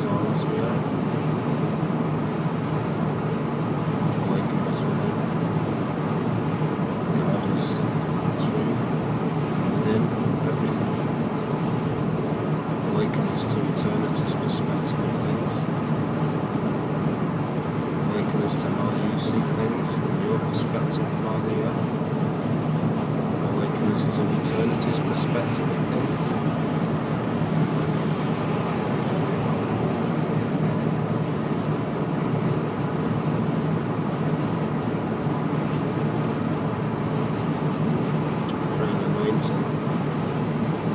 is all as we are. Awaken us within. Guide us through and within everything. Awaken us to eternity's perspective of things. Awaken us to how you see things in your perspective, Father YAH. Awaken us to eternity's perspective of things.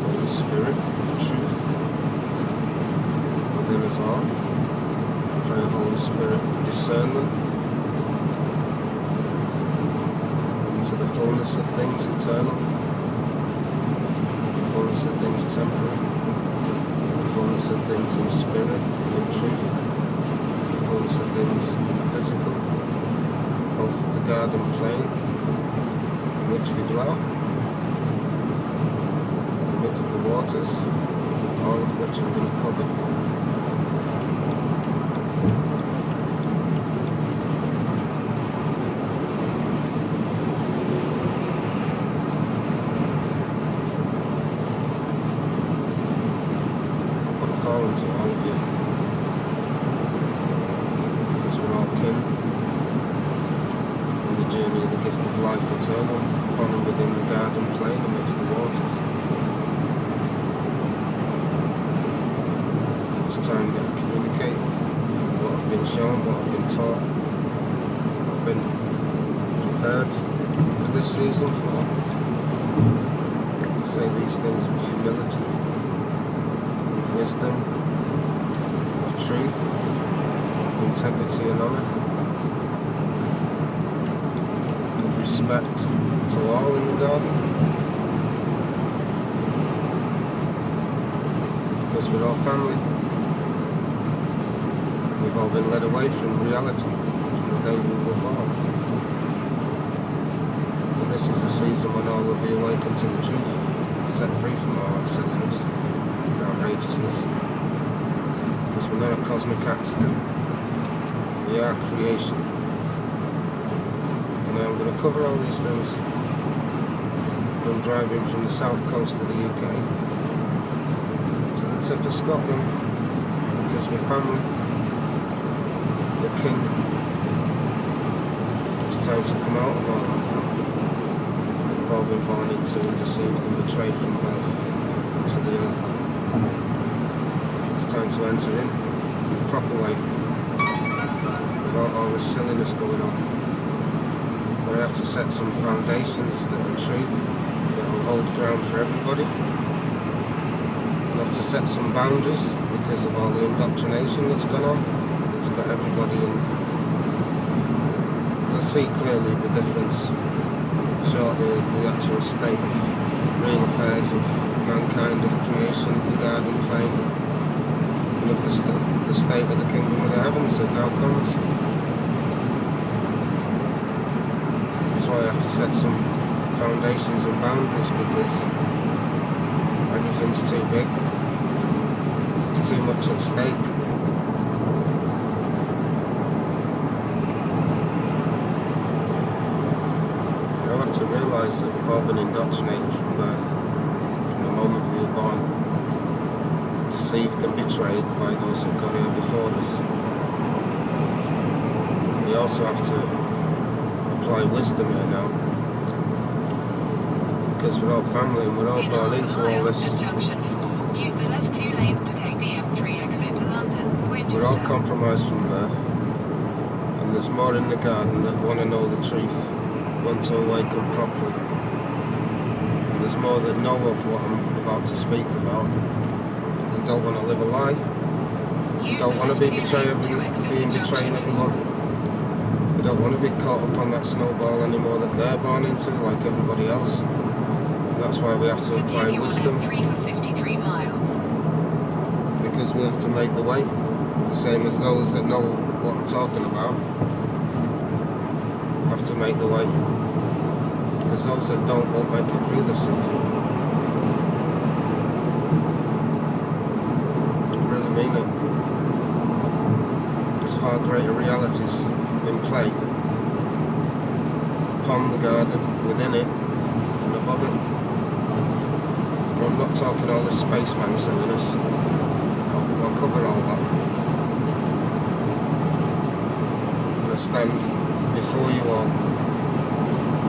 Holy Spirit of truth within us all. I pray, Holy Spirit of discernment into the fullness of things eternal, the fullness of things temporary, the fullness of things in spirit and in truth, the fullness of things in the physical, both of the garden plane in which we dwell, amidst the waters, all of which I'm going to cover. I'm calling to all of you, because we're all kin in the journey of the gift of life eternal, upon and within the garden plane amidst the waters. It's time that I communicate what I've been shown, what I've been taught, what I've been prepared for this season for. I say these things with humility, with wisdom, with truth, with integrity and honour, with respect to all in the garden, because we're all family. We've all been led away from reality from the day we were born. But this is the season when all will be awakened to the truth, set free from all that silliness and outrageousness. Because we're not a cosmic accident. We are creation. And I'm going to cover all these things. I'm driving from the south coast of the UK to the tip of Scotland because we're family. King. It's time to come out of all that now. We've all been born into and deceived and betrayed from birth into the earth. It's time to enter in the proper way without all this silliness going on. But I have to set some foundations that are true, that will hold ground for everybody. And I have to set some boundaries because of all the indoctrination that's gone on. It's got everybody in. You'll see clearly the difference shortly of the actual state of real affairs of mankind, of creation, of the garden plane, and of the state of the kingdom of the heavens that now comes. That's why I have to set some foundations and boundaries, because everything's too big. There's too much at stake. To realise that we've all been indoctrinated from birth, from the moment we were born, deceived and betrayed by those that got here before us. We also have to apply wisdom here now, because we're all family and we're all born into all this. Use the left 2 lanes to take the M3 exit to London, Winchester. We're all compromised from birth, and there's more in the garden that want to know the truth, want to awaken properly, and there's more that know of what I'm about to speak about and don't want to live a lie, don't want to be betraying everyone. They don't want to be caught up on that snowball anymore that they're born into like everybody else. And that's why we have to apply wisdom, for 53 miles. because we have to make the way, the same as those that know what I'm talking about have to make the way, because those that don't won't make it through this season. I really mean it. far greater realities in play upon the garden, within it, and above it. But I'm not talking all this spaceman silliness. I'll cover all that. And I stand before you all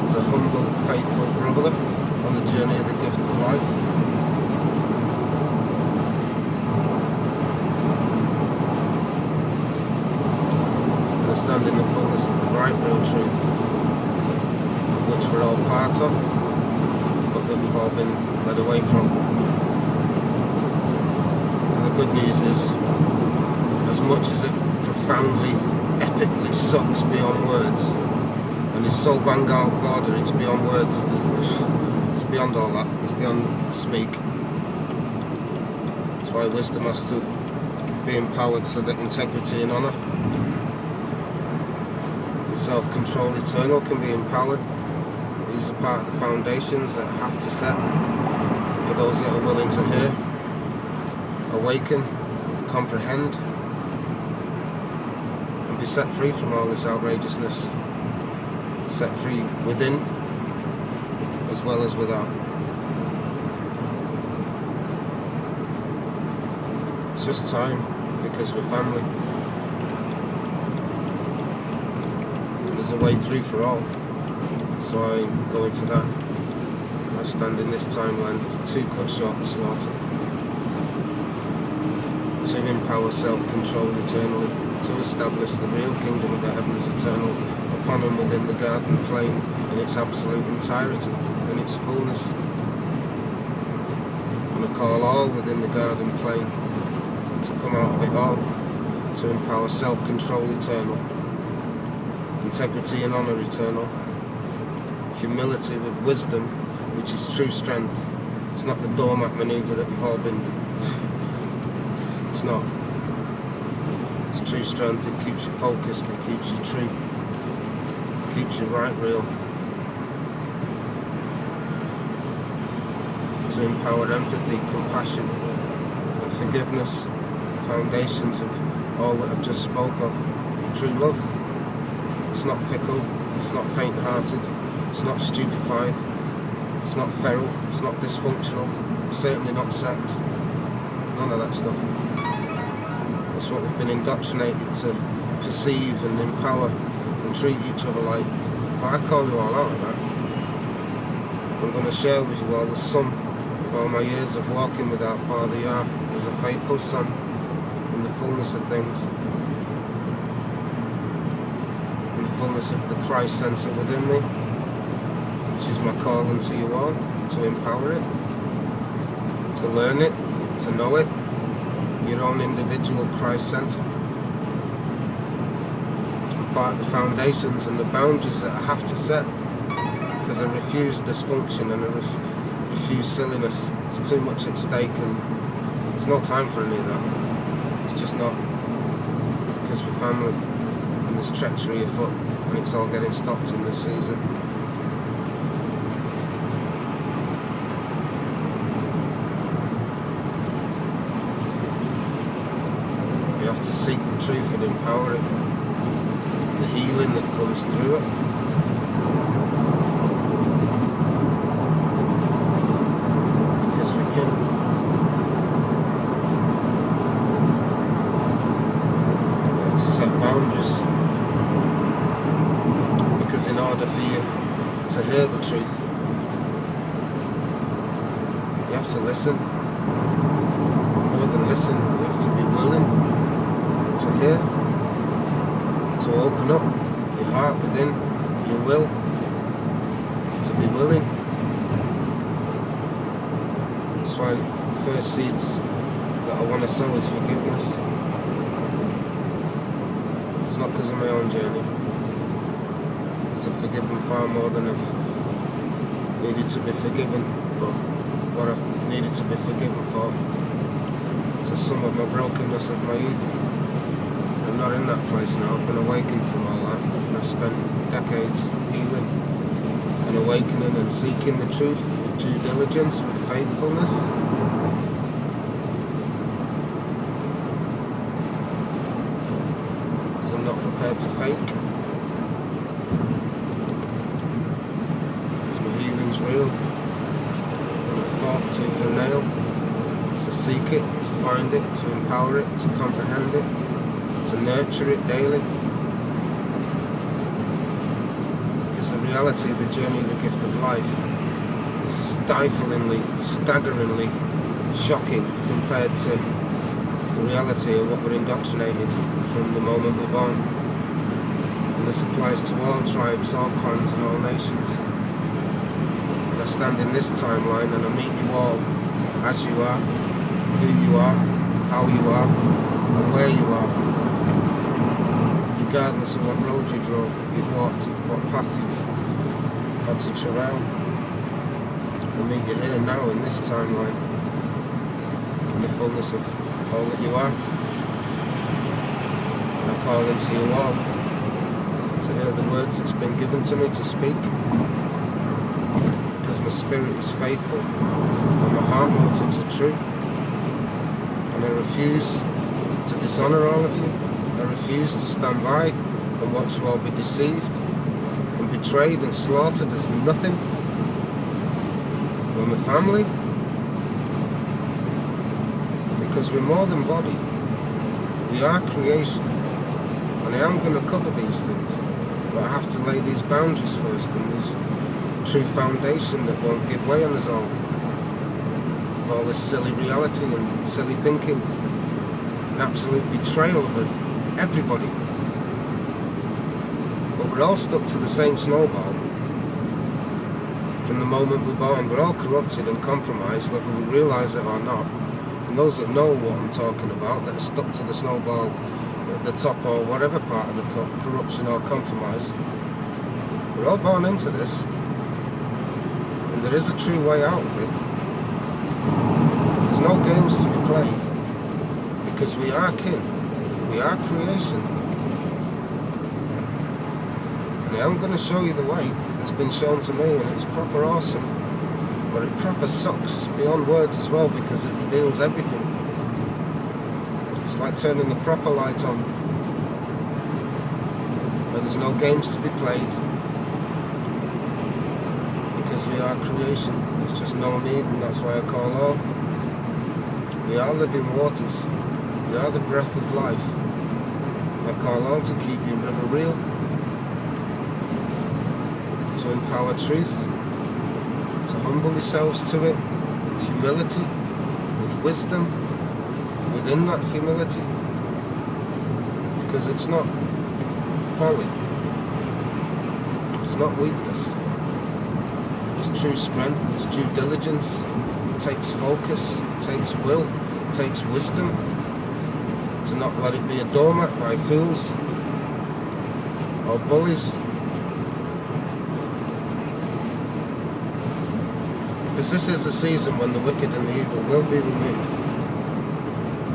as a humble, faithful brother on the journey of the gift of life. And I stand in the fullness of the right, real truth, of which we're all part of, but that we've all been led away from. And the good news is, as much as it profoundly, epically sucks beyond words, and is so bang out of order, it's beyond words, it's beyond all that, it's beyond speak. That's why wisdom has to be empowered so that integrity and honour and self-control eternal can be empowered. These are part of the foundations that I have to set for those that are willing to hear, awaken, comprehend, and be set free from all this outrageousness. Set free within as well as without. It's just time, because we're family. And there's a way through for all. So I'm going for that. I stand in this timeline to cut short the slaughter, to empower self-control eternally, to establish the real kingdom of the heavens eternal upon and within the garden plain in its absolute entirety, in its fullness. And I call all within the garden plain to come out of it all, to empower self-control eternal, integrity and honour eternal, humility with wisdom, which is true strength. It's not the doormat manoeuvre that we've all been. It's not. It's true strength. It keeps you focused, it keeps you true, it keeps you right real. To empower empathy, compassion and forgiveness, foundations of all that I've just spoke of. True love. It's not fickle, it's not faint-hearted, it's not stupefied, it's not feral, it's not dysfunctional, certainly not sex. None of that stuff. That's what we've been indoctrinated to perceive and empower and treat each other like. But I call you all out of that. I'm going to share with you all the sum of all my years of walking with our Father YAH as a faithful son in the fullness of things, in the fullness of the Christ centre within me, which is my calling to you all, to empower it, to learn it, to know it, your own individual Christ centre. Part of the foundations and the boundaries that I have to set, because I refuse dysfunction and I refuse silliness. It's too much at stake and there's no time for any of that. It's just not, because we're family and there's treachery afoot and it's all getting stopped in this season. You have to seek the truth and empower it, and the healing that comes through it. Because we can. You have to set boundaries. Because in order for you to hear the truth, you have to listen. And more than listen, you have to be willing to hear, to open up your heart within, your will, to be willing. That's why the first seeds that I want to sow is forgiveness. It's not because of my own journey, because I've forgiven far more than I've needed to be forgiven, but what I've needed to be forgiven for is the sum of my brokenness of my youth. I'm not in that place now. I've been awakened from all that, and I've spent decades healing and awakening and seeking the truth with due diligence, with faithfulness. As compared to fake. Because my healing's real. And I've fought tooth and nail to seek it, to find it, to empower it, to comprehend it, to nurture it daily. Because the reality of the journey of the gift of life is stiflingly, staggeringly shocking compared to the reality of what we're indoctrinated from the moment we're born. And this applies to all tribes, all clans and all nations. And I stand in this timeline and I meet you all as you are, who you are, how you are, and where you are. Regardless of what road you've walked, what path you've had to travail. I meet you here now in this timeline, in the fullness of all that you are. And I call into you all to hear the words that's been given to me to speak, because my spirit is faithful and my heart motives are true. And I refuse to dishonour all of you. I refuse to stand by and watch you all be deceived and betrayed and slaughtered as nothing. We're my family. Because we're more than body. We are creation. And I am going to cover these things. But I have to lay these boundaries first and this true foundation that won't give way on us all. Of all this silly reality and silly thinking. An absolute betrayal of everybody. But we're all stuck to the same snowball. From the moment we're born, we're all corrupted and compromised, whether we realise it or not. And those that know what I'm talking about, that are stuck to the snowball at the top or whatever part of the corruption or compromise, we're all born into this. And there is a true way out of it. There's no games to be played. Because we are kin. We are creation. And I'm going to show you the way that's been shown to me, and it's proper awesome. But it proper sucks beyond words as well, because it reveals everything. It's like turning the proper light on, where there's no games to be played. Because we are creation. There's just no need, and that's why I call all. We are living waters. We are the breath of life. I call all to keep your river real, to empower truth, to humble yourselves to it with humility, with wisdom, within that humility. Because it's not folly, it's not weakness, it's true strength, it's due diligence, it takes focus, it takes will, it takes wisdom. To not let it be a doormat by fools or bullies. Because this is the season when the wicked and the evil will be removed.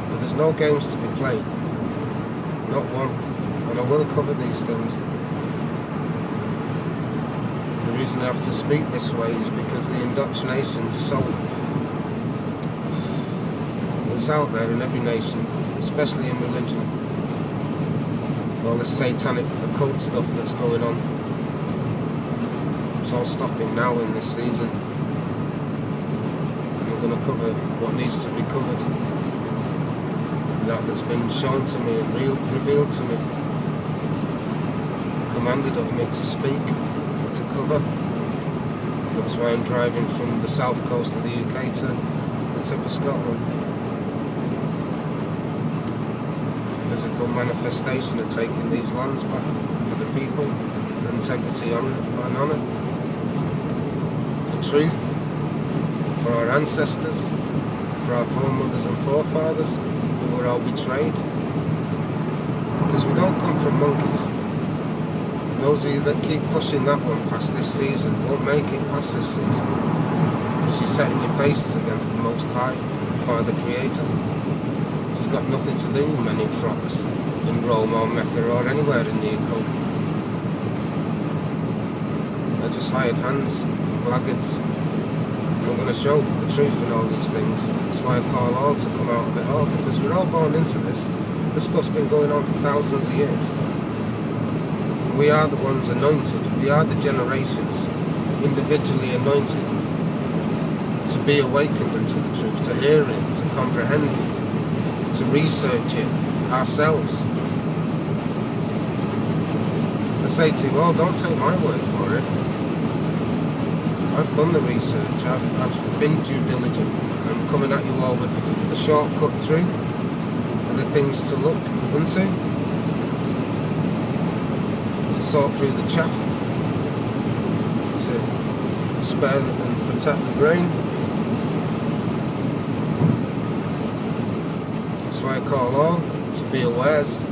But there's no games to be played. Not one. And I will cover these things. The reason I have to speak this way is because the indoctrination is so... it's out there in every nation. Especially in religion. All this satanic occult stuff that's going on. It's all stopping now in this season. And we're going to cover what needs to be covered. That's been shown to me and revealed to me. Commanded of me to speak and to cover. That's why I'm driving from the south coast of the UK to the tip of Scotland. Physical manifestation of taking these lands back for the people, for integrity and honour, for truth, for our ancestors, for our foremothers and forefathers who were all betrayed. Because we don't come from monkeys. And those of you that keep pushing that one past this season won't make it past this season. Because you're setting your faces against the Most High, Father Creator. It's got nothing to do with men in frocks in Rome or Mecca or anywhere in the occult. They're just hired hands and blackguards. And I'm going to show the truth in all these things. That's why I call all to come out of it all, because we're all born into this. This stuff's been going on for thousands of years. We are the ones anointed. We are the generations individually anointed to be awakened unto the truth, to hear it, to comprehend, to research it ourselves. So I say to you all, don't take my word for it. I've done the research, I've been due diligent, and I'm coming at you all with the shortcut through, and the things to look into, to sort through the chaff, to spare and protect the grain. That's why I call all to be awares,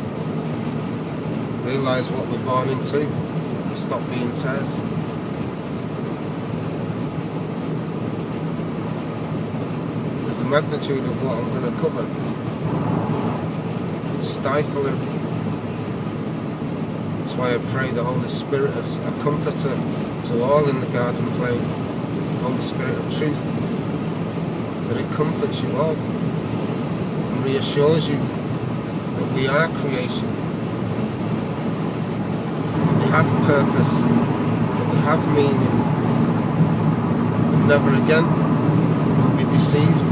realise what we're born into, and stop being tares. Because the magnitude of what I'm going to cover is stifling. That's why I pray the Holy Spirit as a comforter to all in the garden plain, the Holy Spirit of truth, that it comforts you all and reassures you that we are creation, that we have purpose, that we have meaning, and never again will be deceived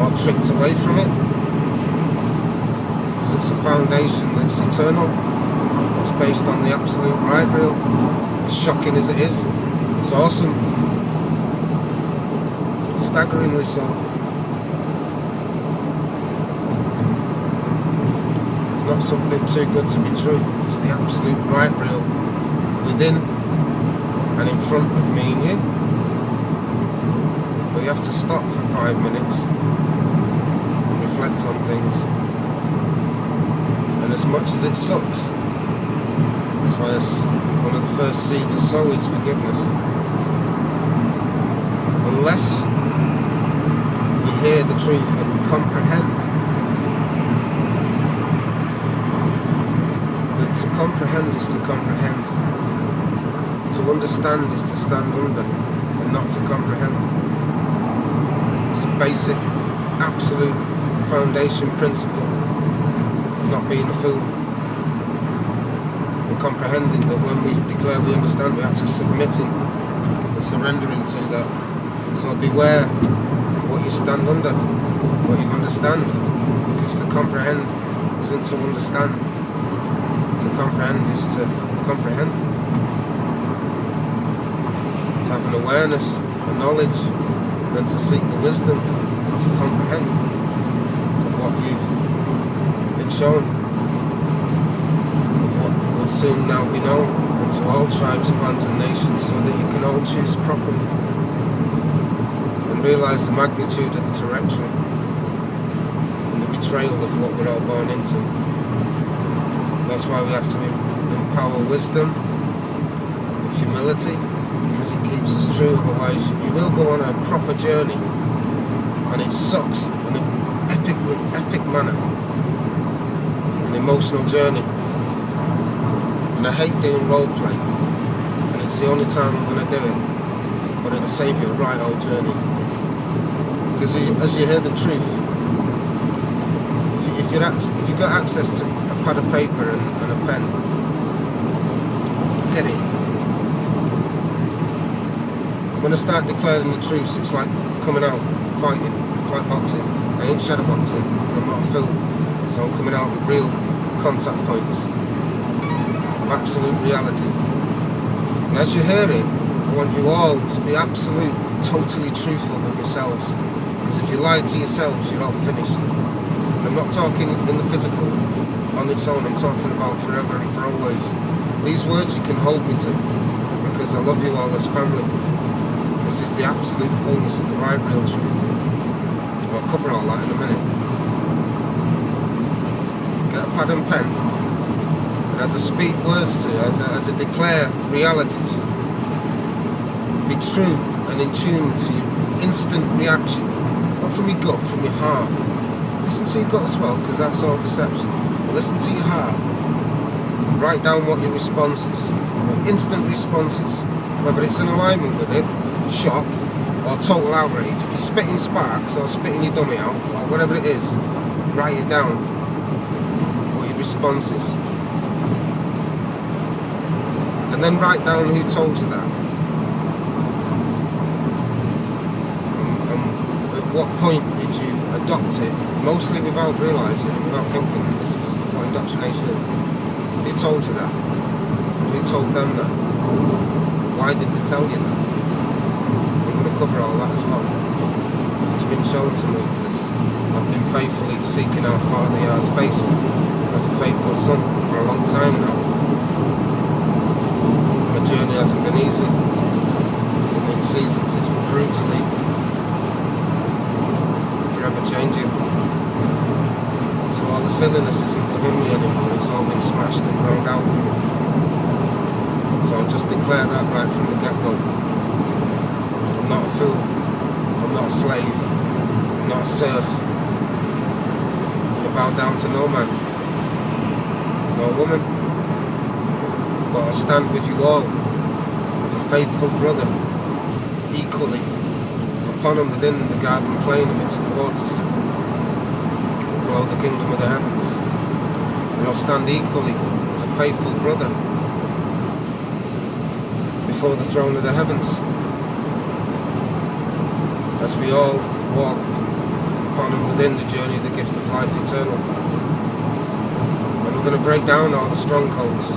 or tricked away from it, because it's a foundation that's eternal. It's based on the absolute right real, as shocking as it is. It's awesome. It's staggeringly so. It's not something too good to be true. It's the absolute right real within and in front of me and you. But you have to stop for 5 minutes and reflect on things. And as much as it sucks, that's why one of the first seeds to sow is forgiveness. Unless we hear the truth and comprehend that to comprehend is to comprehend. To understand is to stand under and not to comprehend. It's a basic, absolute foundation principle of not being a fool. Comprehending that when we declare we understand, we're actually submitting and surrendering to that. So beware what you stand under, what you understand, because to comprehend isn't to understand. To comprehend is to comprehend. To have an awareness, a knowledge, and to seek the wisdom to comprehend of what you've been shown. Will soon now be known unto all tribes, clans and nations, so that you can all choose properly and realise the magnitude of the trajectory and the betrayal of what we're all born into. That's why we have to empower wisdom with humility, because it keeps us true. Otherwise you will go on a proper journey and it sucks in an epic manner, an emotional journey. And I hate doing role play, and it's the only time I'm going to do it, but it'll save you a right old journey. Because as you hear the truth, if you've got access to a pad of paper and a pen, get it. When I start declaring the truths, it's like coming out fighting, it's like boxing. I ain't shadow boxing, and I'm not a fool, so I'm coming out with real contact points. Absolute reality. And as you hear it, I want you all to be absolute, totally truthful with yourselves. Because if you lie to yourselves, you're all finished. And I'm not talking in the physical on its own, I'm talking about forever and for always. These words you can hold me to, because I love you all as family. This is the absolute fullness of the right real truth. I'll cover all that in a minute. Get a pad and pen. As I speak words to you, as I declare realities, be true and in tune to your instant reaction, not from your gut, from your heart. Listen to your gut as well, because that's all deception. But listen to your heart. Write down what your response is, your instant responses, whether it's in alignment with it, shock, or total outrage. If you're spitting sparks or spitting your dummy out, or whatever it is, write it down, what your response is. And then write down who told you that. At what point did you adopt it, mostly without realising, without thinking this is what indoctrination is? Who told you that? And who told them that? Why did they tell you that? I'm going to cover all that as well, because it's been shown to me, because I've been faithfully seeking our Father YAH's face as a faithful son for a long time now. My journey hasn't been easy, and in seasons it's brutally forever changing. So all the silliness isn't within me anymore, it's all been smashed and ground out. So I'll just declare that right from the get-go. I'm not a fool, I'm not a slave, I'm not a serf. I bow down to no man, no woman, but I stand with you all as a faithful brother, equally upon and within the garden plain amidst the waters, below the kingdom of the heavens. And I'll stand equally as a faithful brother before the throne of the heavens, as we all walk upon and within the journey of the gift of life eternal. And we're going to break down all the strongholds,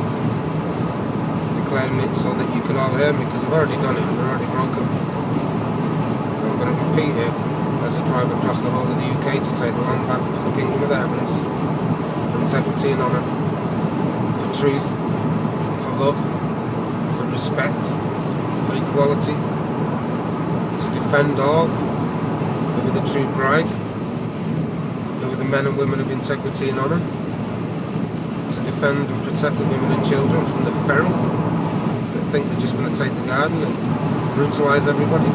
declaring it so that you can all hear me, because I've already done it and they're already broken. And I'm going to repeat it as I drive across the whole of the UK to take the land back for the kingdom of the heavens, for integrity and honour, for truth, for love, for respect, for equality, to defend all who are the true bride, who are the men and women of integrity and honour, to defend and protect the women and children from the feral that think they're just going to take the garden and brutalise everybody.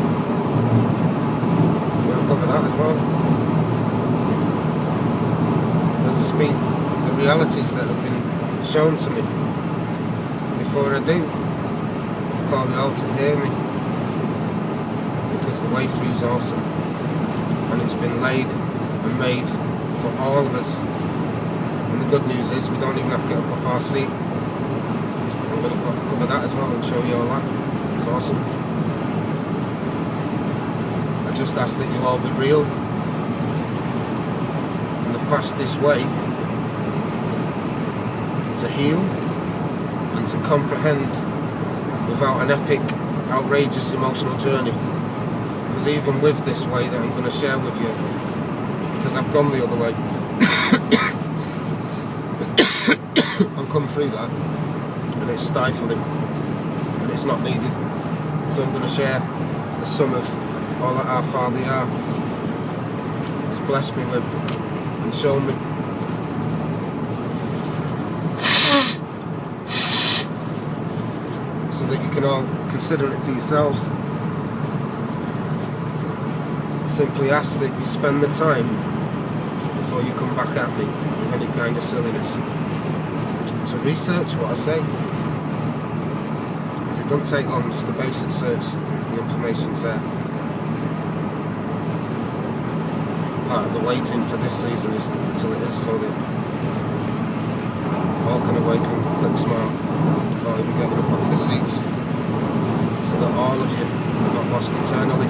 I'm going to cover that as well. As I speak, the realities that have been shown to me. Before I do, I call you all to hear me, because the way through is awesome, and it's been laid and made for all of us. And the good news is we don't even have to get up off our seat. I'm going to cover that as well and show you all that. It's awesome. I just ask that you all be real, and the fastest way to heal and to comprehend without an epic, outrageous emotional journey. Because even with this way that I'm going to share with you, because I've gone the other way, I'm come through that, and it's stifling, and it's not needed. So I'm going to share the sum of all that our Father YAH has blessed me with and shown me. So that you can all consider it for yourselves. I simply ask that you spend the time before you come back at me with any kind of silliness to research what I say, because it doesn't take long, just a basic search, the information's there. Part of the waiting for this season is until it is, so that all can awaken quick, smart, before you be getting up off the seats, so that all of you are not lost eternally.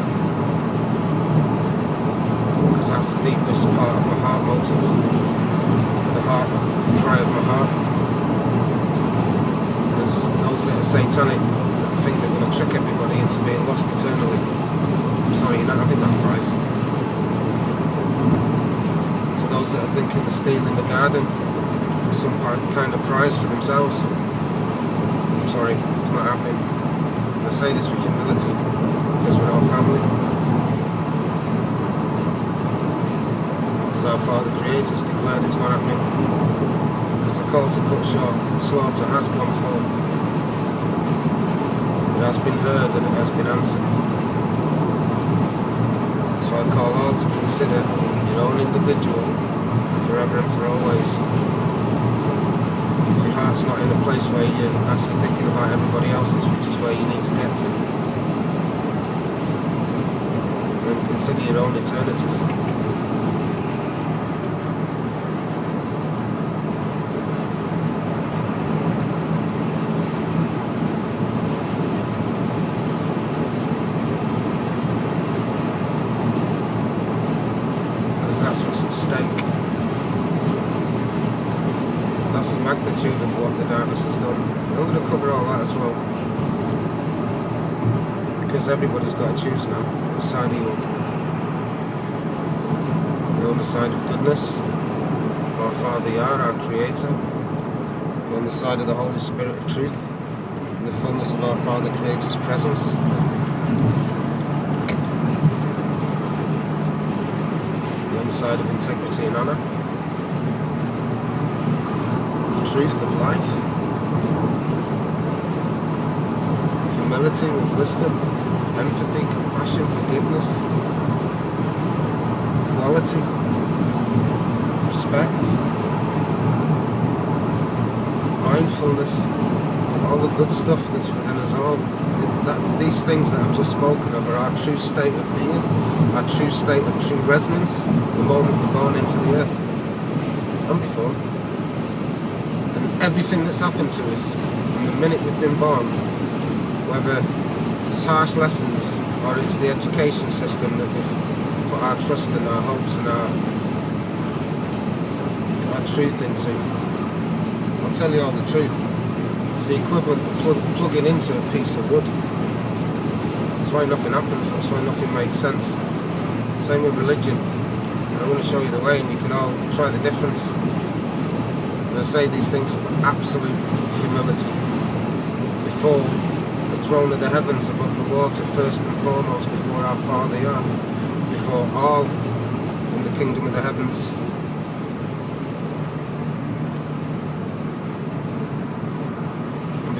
Because that's the deepest part of my heart motive, the cry of my heart. Because those that are satanic, that think they're going to trick everybody into being lost eternally, I'm sorry, you're not having that prize. To those that are thinking they're stealing the garden as some kind of prize for themselves, I'm sorry, it's not happening. And I say this with humility, because we're all family. Because our Father Creator has declared it's not happening. Because the call to cut short the slaughter has gone forth. It has been heard and it has been answered. So I call all to consider your own individual forever and for always. If your heart's not in a place where you're actually thinking about everybody else's, which is where you need to get to, then consider your own eternities. That's the magnitude of what the darkness has done. I'm going to cover all that as well, because everybody's got to choose now. Which side are you on? You're on the side of goodness, of our Father YAH, our Creator. You're on the side of the Holy Spirit of truth, in the fullness of our Father Creator's presence. You're on the side of integrity and honour, of truth, of life, humility, with wisdom, empathy, compassion, forgiveness, equality, respect, mindfulness, all the good stuff that's within us all. These things that I've just spoken of are our true state of being, our true state of true resonance, the moment we're born into the earth, and before. And everything that's happened to us from the minute we've been born, whether it's harsh lessons or it's the education system that we've put our trust and our hopes and our truth into, I'll tell you all the truth. It's the equivalent of plugging into a piece of wood. That's why nothing happens, that's why nothing makes sense. Same with religion. And I'm going to show you the way, and you can all try the difference. And I say these things with absolute humility. Before the throne of the heavens above the water, first and foremost, before our Father YAH, before all in the kingdom of the heavens.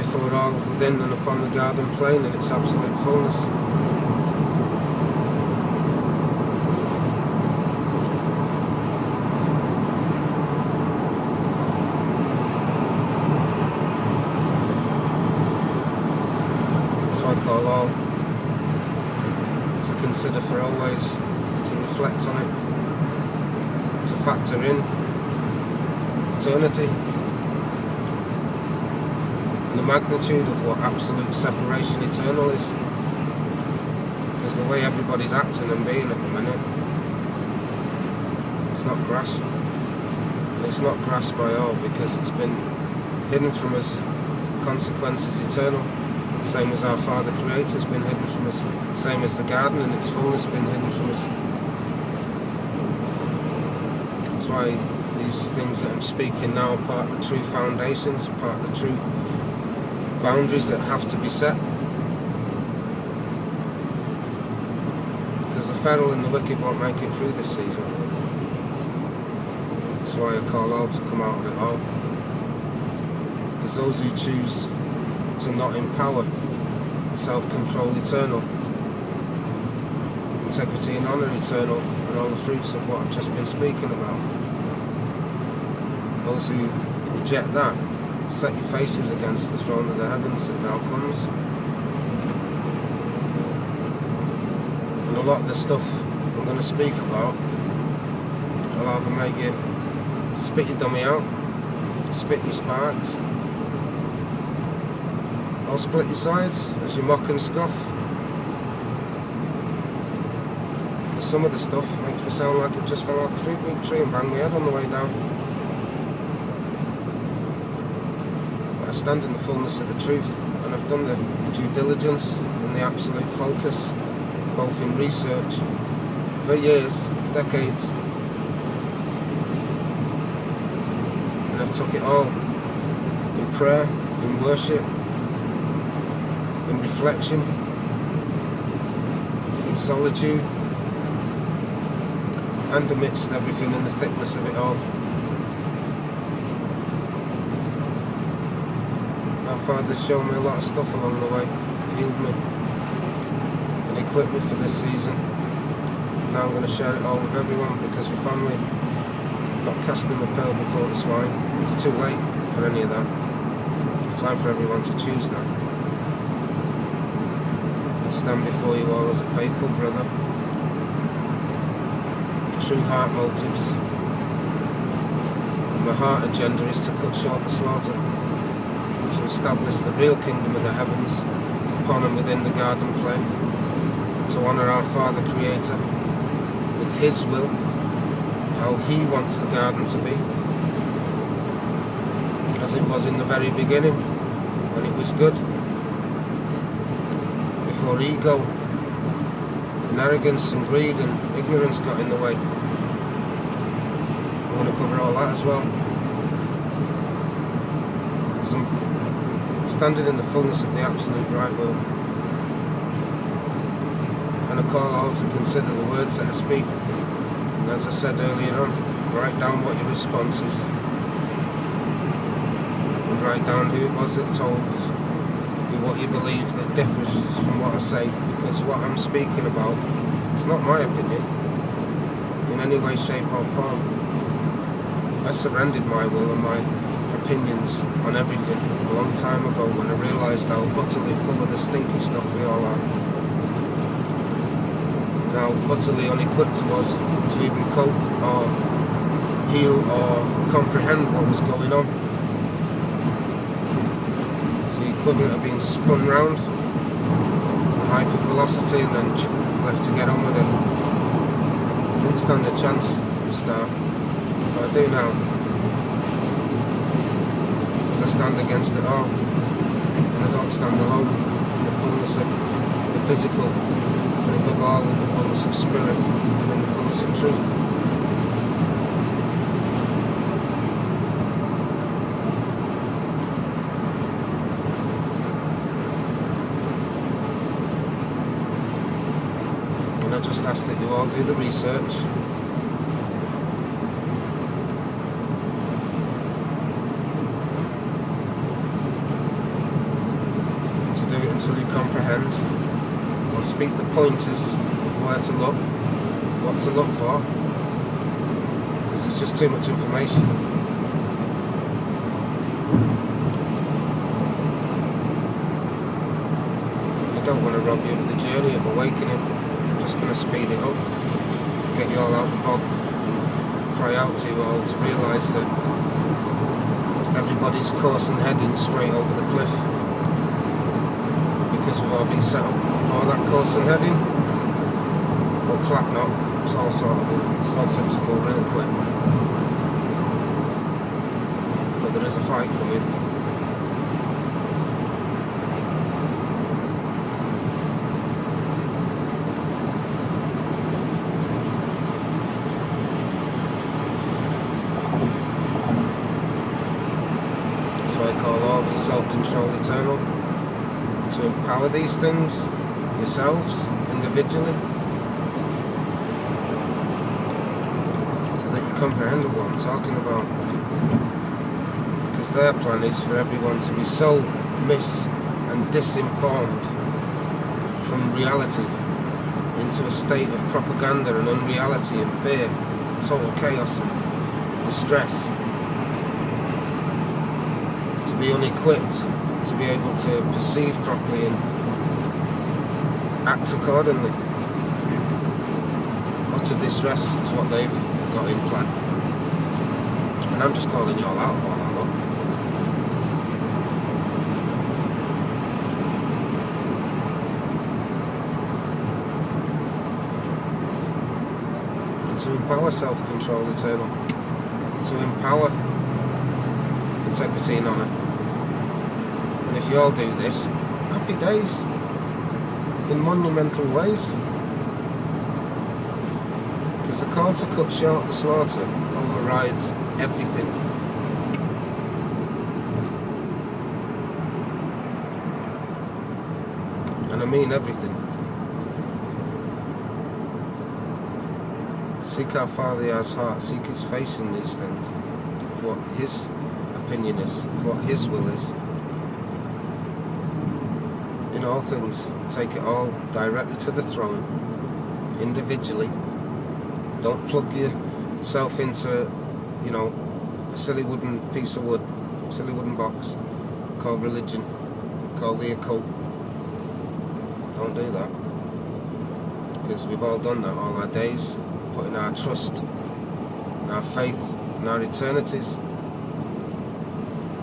For all within and upon the garden plain in its absolute fullness. So I call all to consider for always, to reflect on it, to factor in eternity, the magnitude of what absolute separation eternal is. Because the way everybody's acting and being at the minute, it's not grasped. And it's not grasped by all because it's been hidden from us. The consequence is eternal. Same as our Father Creator has been hidden from us. Same as the garden in its fullness been hidden from us. That's why these things that I'm speaking now are part of the true foundations, part of the true boundaries that have to be set, because the feral and the wicked won't make it through this season. That's why I call all to come out of it all, because those who choose to not empower self-control eternal, integrity and honour eternal, and all the fruits of what I've just been speaking about, those who reject that, set your faces against the throne of the heavens that now comes. And a lot of the stuff I'm going to speak about, I'll either make you spit your dummy out, spit your sparks, or split your sides as you mock and scoff. Because some of the stuff makes me sound like I just fell off a fruit tree and banged my head on the way down. I stand in the fullness of the truth, and I've done the due diligence and the absolute focus, both in research, for years, decades, and I've took it all in prayer, in worship, in reflection, in solitude, and amidst everything in the thickness of it all. Our Father's shown me a lot of stuff along the way, healed me and equipped me for this season. Now I'm going to share it all with everyone, because we're family, not casting the pearl before the swine. It's too late for any of that. It's time for everyone to choose now. I stand before you all as a faithful brother, with true heart motives, and my heart agenda is to cut short the slaughter, to establish the real kingdom of the heavens upon and within the garden plain, to honour our Father Creator with His will, how He wants the garden to be, as it was in the very beginning, and it was good. Before ego and arrogance and greed and ignorance got in the way. I want to cover all that as well, because I'm standing in the fullness of the absolute right will, and I call all to consider the words that I speak. And as I said earlier on, write down what your response is, and write down who it was that told you what you believe that differs from what I say, because what I'm speaking about is not my opinion in any way, shape or form. I surrendered my will and my opinions on everything a long time ago when I realised how utterly full of the stinky stuff we all are. Now utterly unequipped to us to even cope or heal or comprehend what was going on. It's the equivalent of being spun round at hyper velocity and then left to get on with it. Didn't stand a chance at the start, but I do now, because I stand against it all, and I don't stand alone in the fullness of the physical, but above all in the fullness of spirit and in the fullness of truth. And I just ask that you all do the research, to do it until you comprehend. I'll speak the pointers of where to look, what to look for, because there's just too much information. And I don't want to rob you of the journey of awakening. I'm just going to speed it up, get you all out the bog, and cry out to you all to realise that everybody's course and heading straight over the cliff, because we've all been set up for that course and heading. But flat not, it's all sortable, it's all fixable real quick. But there is a fight coming. So I call all to self-control eternal, to empower these things yourselves individually, so that you comprehend what I'm talking about. Because their plan is for everyone to be so and disinformed from reality into a state of propaganda and unreality and fear, total chaos and distress, to be unequipped to be able to perceive properly and act accordingly. Utter distress is what they've got in plan, and I'm just calling you all out of all that lot. And to empower self-control eternal, to empower integrity and honour. And if you all do this, happy days, in monumental ways. Because the call to cut short the slaughter overrides everything. And I mean everything. Seek our Father YAH's heart, seek his face in these things, what his opinion is, what his will is. In all things, take it all directly to the throne, individually. Don't plug yourself into, a silly wooden piece of wood, silly wooden box called religion, called the occult. Don't do that, because we've all done that all our days, putting our trust, and our faith, and our eternities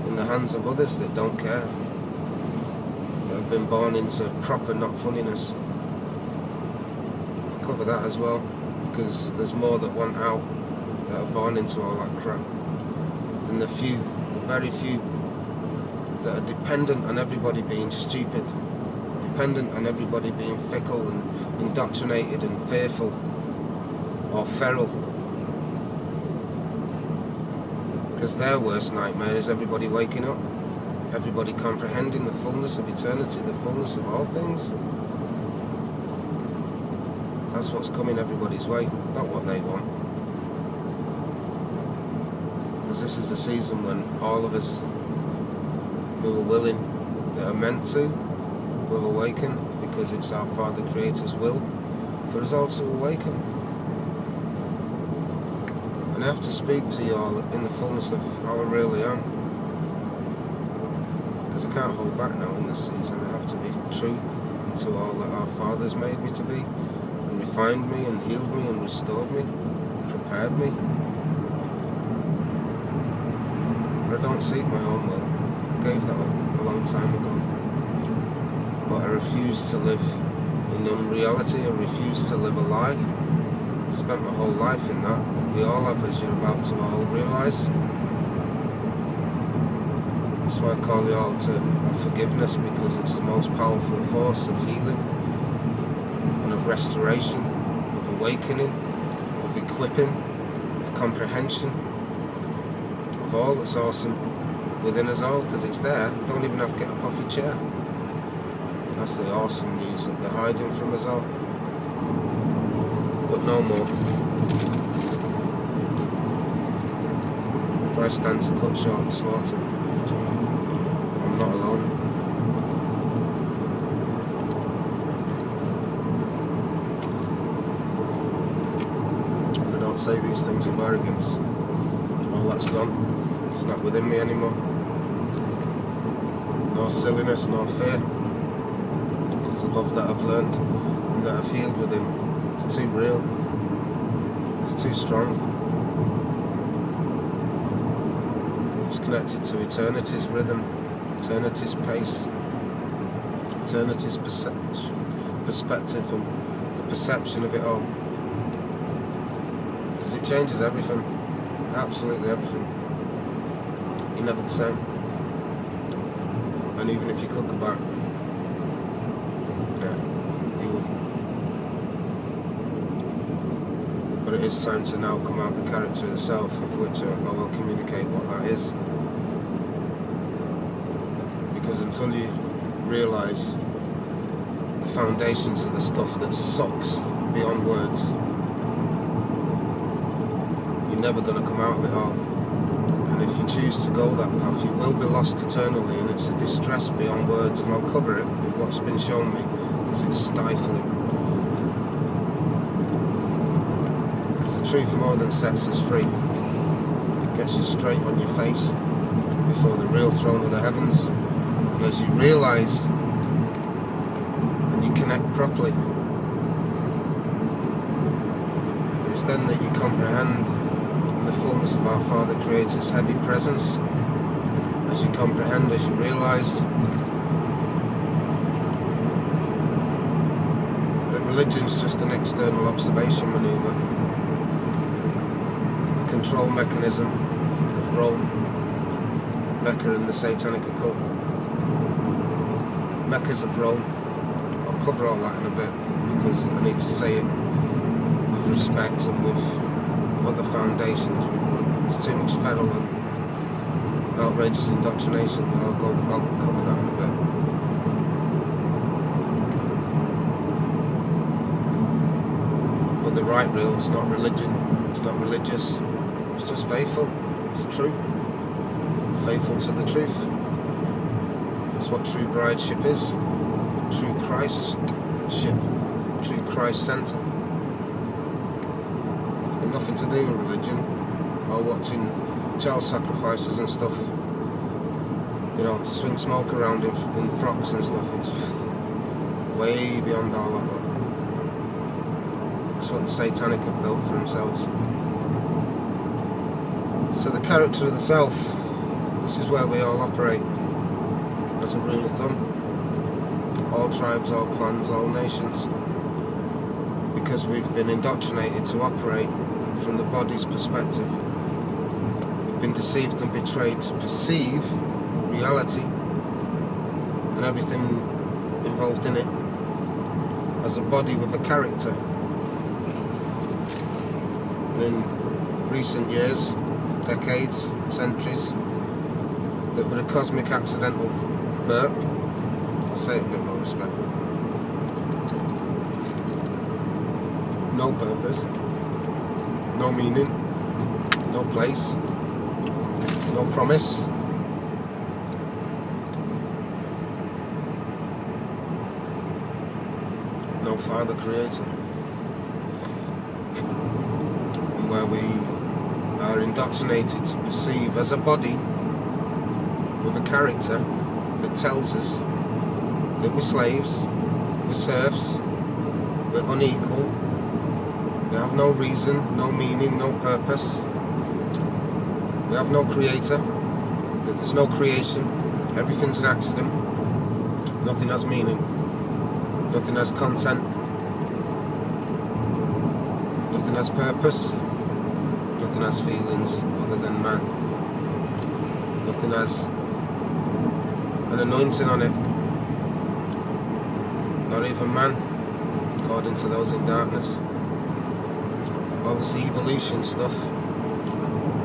in the hands of others that don't care, that have been born into proper not funniness. I'll cover that as well, because there's more that want out, that are born into all that crap, than and the very few that are dependent on everybody being stupid, dependent on everybody being fickle and indoctrinated and fearful or feral. Because their worst nightmare is everybody waking up, everybody comprehending the fullness of eternity, the fullness of all things. That's what's coming everybody's way, not what they want. Because this is a season when all of us who are willing, that are meant to, will awaken, because it's our Father Creator's will for us all to awaken. And I have to speak to you all in the fullness of how I really am, because I can't hold back now in this season. I have to be true to all that our Father's made me to be, and refined me and healed me and restored me, prepared me. But I don't seek my own will. I gave that up a long time ago. But I refuse to live in unreality. I refuse to live a lie. I spent my whole life in that. We all have, as you're about to all realise. That's why I call you all to have forgiveness, because it's the most powerful force of healing and of restoration, of awakening, of equipping, of comprehension, of all that's awesome within us all, because it's there. You don't even have to get up off your chair. That's the awesome news, that they're hiding from us all. But no more. For I stand to cut short the slaughter. I'm not alone. I don't say these things with arrogance. All that's gone. It's not within me anymore. No silliness, no fear. Because the love that I've learned and that I've healed within, it's too real. It's too strong. It's connected to eternity's rhythm, eternity's pace, eternity's perspective and the perception of it all. Because it changes everything, absolutely everything. You're never the same. And even if you could go back, yeah, you would. But it is time to now come out the character of the self, of which I will communicate what that is. Because until you realise the foundations of the stuff that sucks beyond words, you're never going to come out of it all. And if you choose to go that path, you will be lost eternally, and it's a distress beyond words, and I'll cover it with what's been shown me, because it's stifling. Because the truth more than sets us free. It gets you straight on your face before the real throne of the heavens. And as you realise and you connect properly, it's then that you comprehend in the fullness of our Father Creator's heavy presence. As you comprehend, as you realise that religion's just an external observation manoeuvre, a control mechanism of Rome, Mecca and the satanic occult. Meccas of Rome. I'll cover all that in a bit, because I need to say it with respect and with other foundations. There's too much feral and outrageous indoctrination. I'll cover that in a bit. But the right real, it's not religion, it's not religious, it's just faithful, it's true. Faithful to the truth. It's what true brideship is. True Christship. True Christ centre. It's got nothing to do with religion or watching child sacrifices and stuff. You know, swing smoke around in frocks and stuff. It's way beyond all that. It's what the satanic have built for themselves. So the character of the self, this is where we all operate. As a rule of thumb, all tribes, all clans, all nations, because we've been indoctrinated to operate from the body's perspective. We've been deceived and betrayed to perceive reality and everything involved in it as a body with a character. And in recent years, decades, centuries, that were a cosmic accidental burp, I'll say it with a bit more respect. No purpose, no meaning, no place, no promise. No Father Creator. And where we are indoctrinated to perceive as a body with a character that tells us that we're slaves, we're serfs, we're unequal, we have no reason, no meaning, no purpose, we have no creator, there's no creation, everything's an accident, nothing has meaning, nothing has content, nothing has purpose, nothing has feelings other than man, nothing has an anointing on it, not even man, according to those in darkness. All this evolution stuff,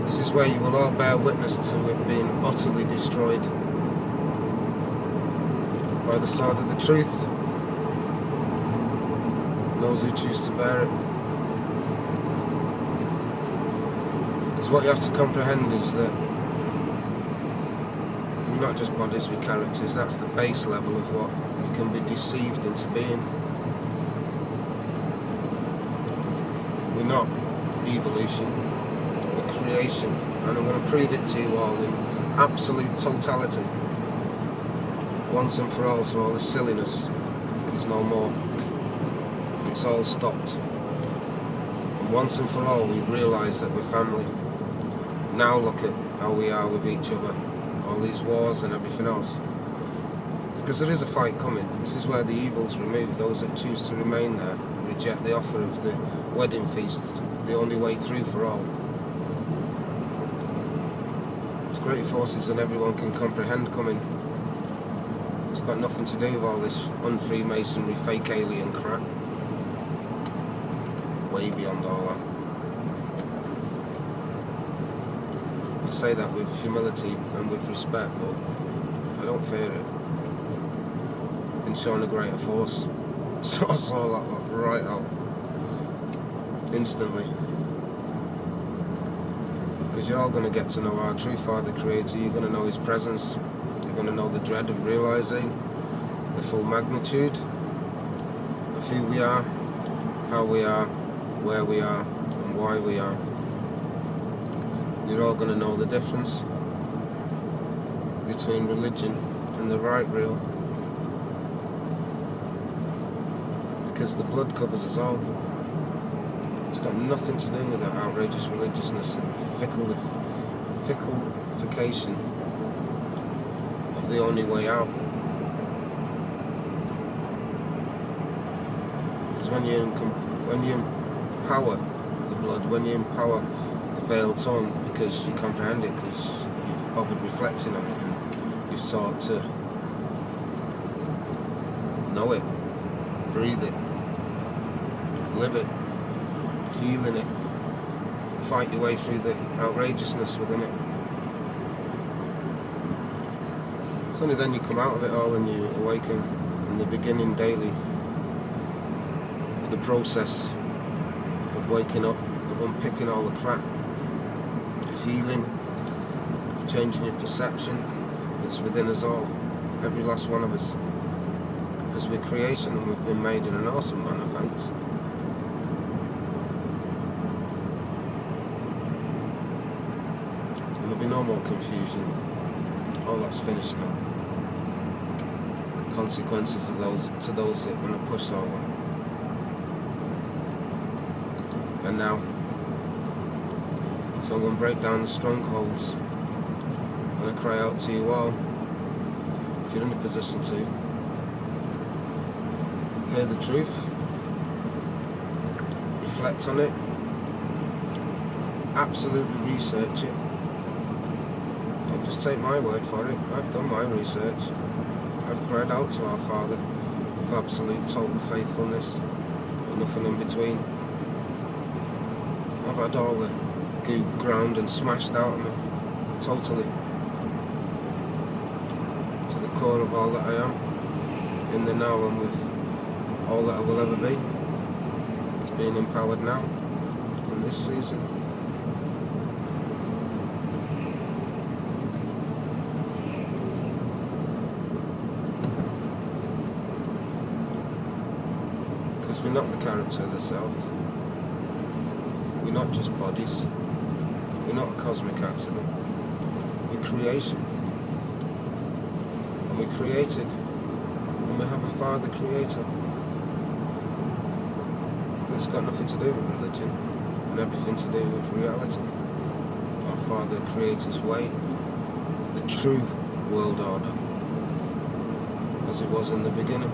this is where you will all bear witness to it being utterly destroyed by the sword of the truth, those who choose to bear it. Because what you have to comprehend is that we're not just bodies with characters. That's the base level of what we can be deceived into being. We're not evolution, we're creation, and I'm going to prove it to you all in absolute totality, once and for all, so all this silliness is no more. It's all stopped. And once and for all, we realise that we're family. Now look at how we are with each other. All these wars and everything else. Because there is a fight coming. This is where the evil's removed. Those that choose to remain there reject the offer of the wedding feast, the only way through for all. There's greater forces than everyone can comprehend coming. It's got nothing to do with all this un-Freemasonry, fake alien crap. Way beyond all that. I say that with humility and with respect, but I don't fear it. I've been shown a greater force. So I saw that lot right out. Instantly. Because you're all going to get to know our true Father Creator. You're going to know His presence. You're going to know the dread of realising the full magnitude of who we are, how we are, where we are, and why we are. You're all going to know the difference between religion and the right real. Because the blood covers us all. It's got nothing to do with that outrageous religiousness and fickleification of the only way out. Because when you empower the blood, when you empower the veiled tongue, because you comprehend it, because you've bothered reflecting on it and you've sought to know it, breathe it, live it, heal in it, fight your way through the outrageousness within it. It's only then you come out of it all and you awaken in the beginning daily of the process of waking up, of unpicking all the crap, of healing, of changing your perception that's within us all, every last one of us. Because we're creation and we've been made in an awesome manner, thanks. And there'll be no more confusion. All that's finished now. Consequences of to those that want to push all that. And now, so I'm going to break down the strongholds, and I cry out to you all, if you're in a position to, hear the truth, reflect on it, absolutely research it, just take my word for it. I've done my research. I've cried out to our Father with absolute total faithfulness and nothing in between. I've had all the goo ground and smashed out of me, totally, to the core of all that I am, in the now and with all that I will ever be. It's being empowered now, in this season. Because we're not the character of the self. We're not just bodies. We're not a cosmic accident. We're creation. And we're created. And we have a Father Creator. It's got nothing to do with religion and everything to do with reality. Our Father Creator's way, the true world order, as it was in the beginning,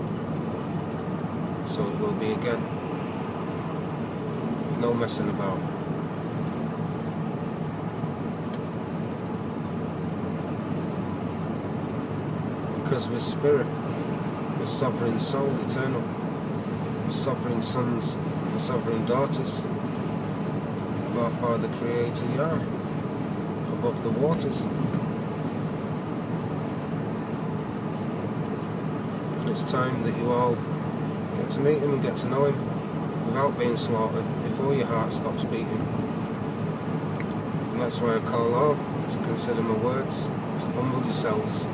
so it will be again. No messing about. Because we're spirit, we're sovereign soul, eternal. We're sovereign sons and sovereign daughters of our Father Creator YAH, above the waters. And it's time that you all get to meet Him and get to know Him without being slaughtered, before your heart stops beating. And that's why I call all to consider my words, to humble yourselves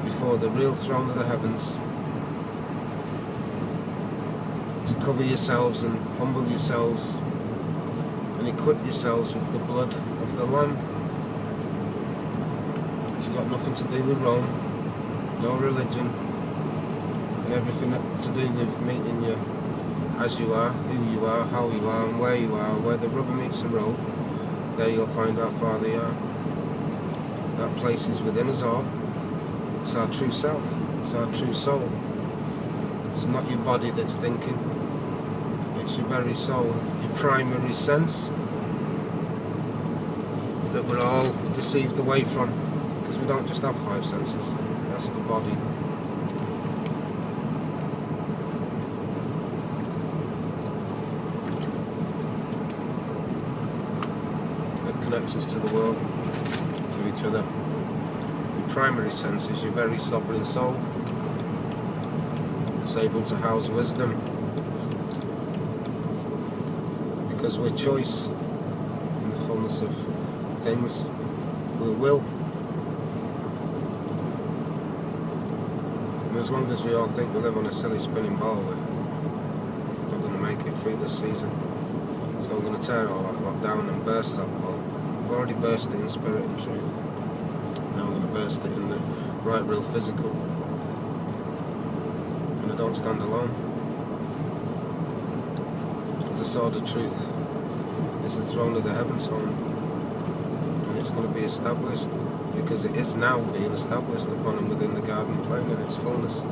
before the real throne of the heavens, to cover yourselves and humble yourselves and equip yourselves with the blood of the Lamb. It's got nothing to do with Rome, no religion, and everything to do with meeting you as you are, who you are, how you are, and where you are. Where the rubber meets the road, there you'll find our Father YAH. That place is within us all. It's our true self. It's our true soul. It's not your body that's thinking. It's your very soul, your primary sense that we're all deceived away from, because we don't just have 5 senses. That's the body. Connects us to the world, to each other. Your primary sense is your very sovereign soul. It's able to house wisdom, because we're choice in the fullness of things. We're will. And as long as we all think we live on a silly spinning ball, we're not going to make it through this season. So I'm going to tear all that lot down and burst that ball. I've already burst it in spirit and truth. Now I'm going to burst it in the right, real physical. And I don't stand alone. Because the sword of truth is the throne of the heavens home. And it's going to be established, because it is now being established upon and within the garden plain in its fullness.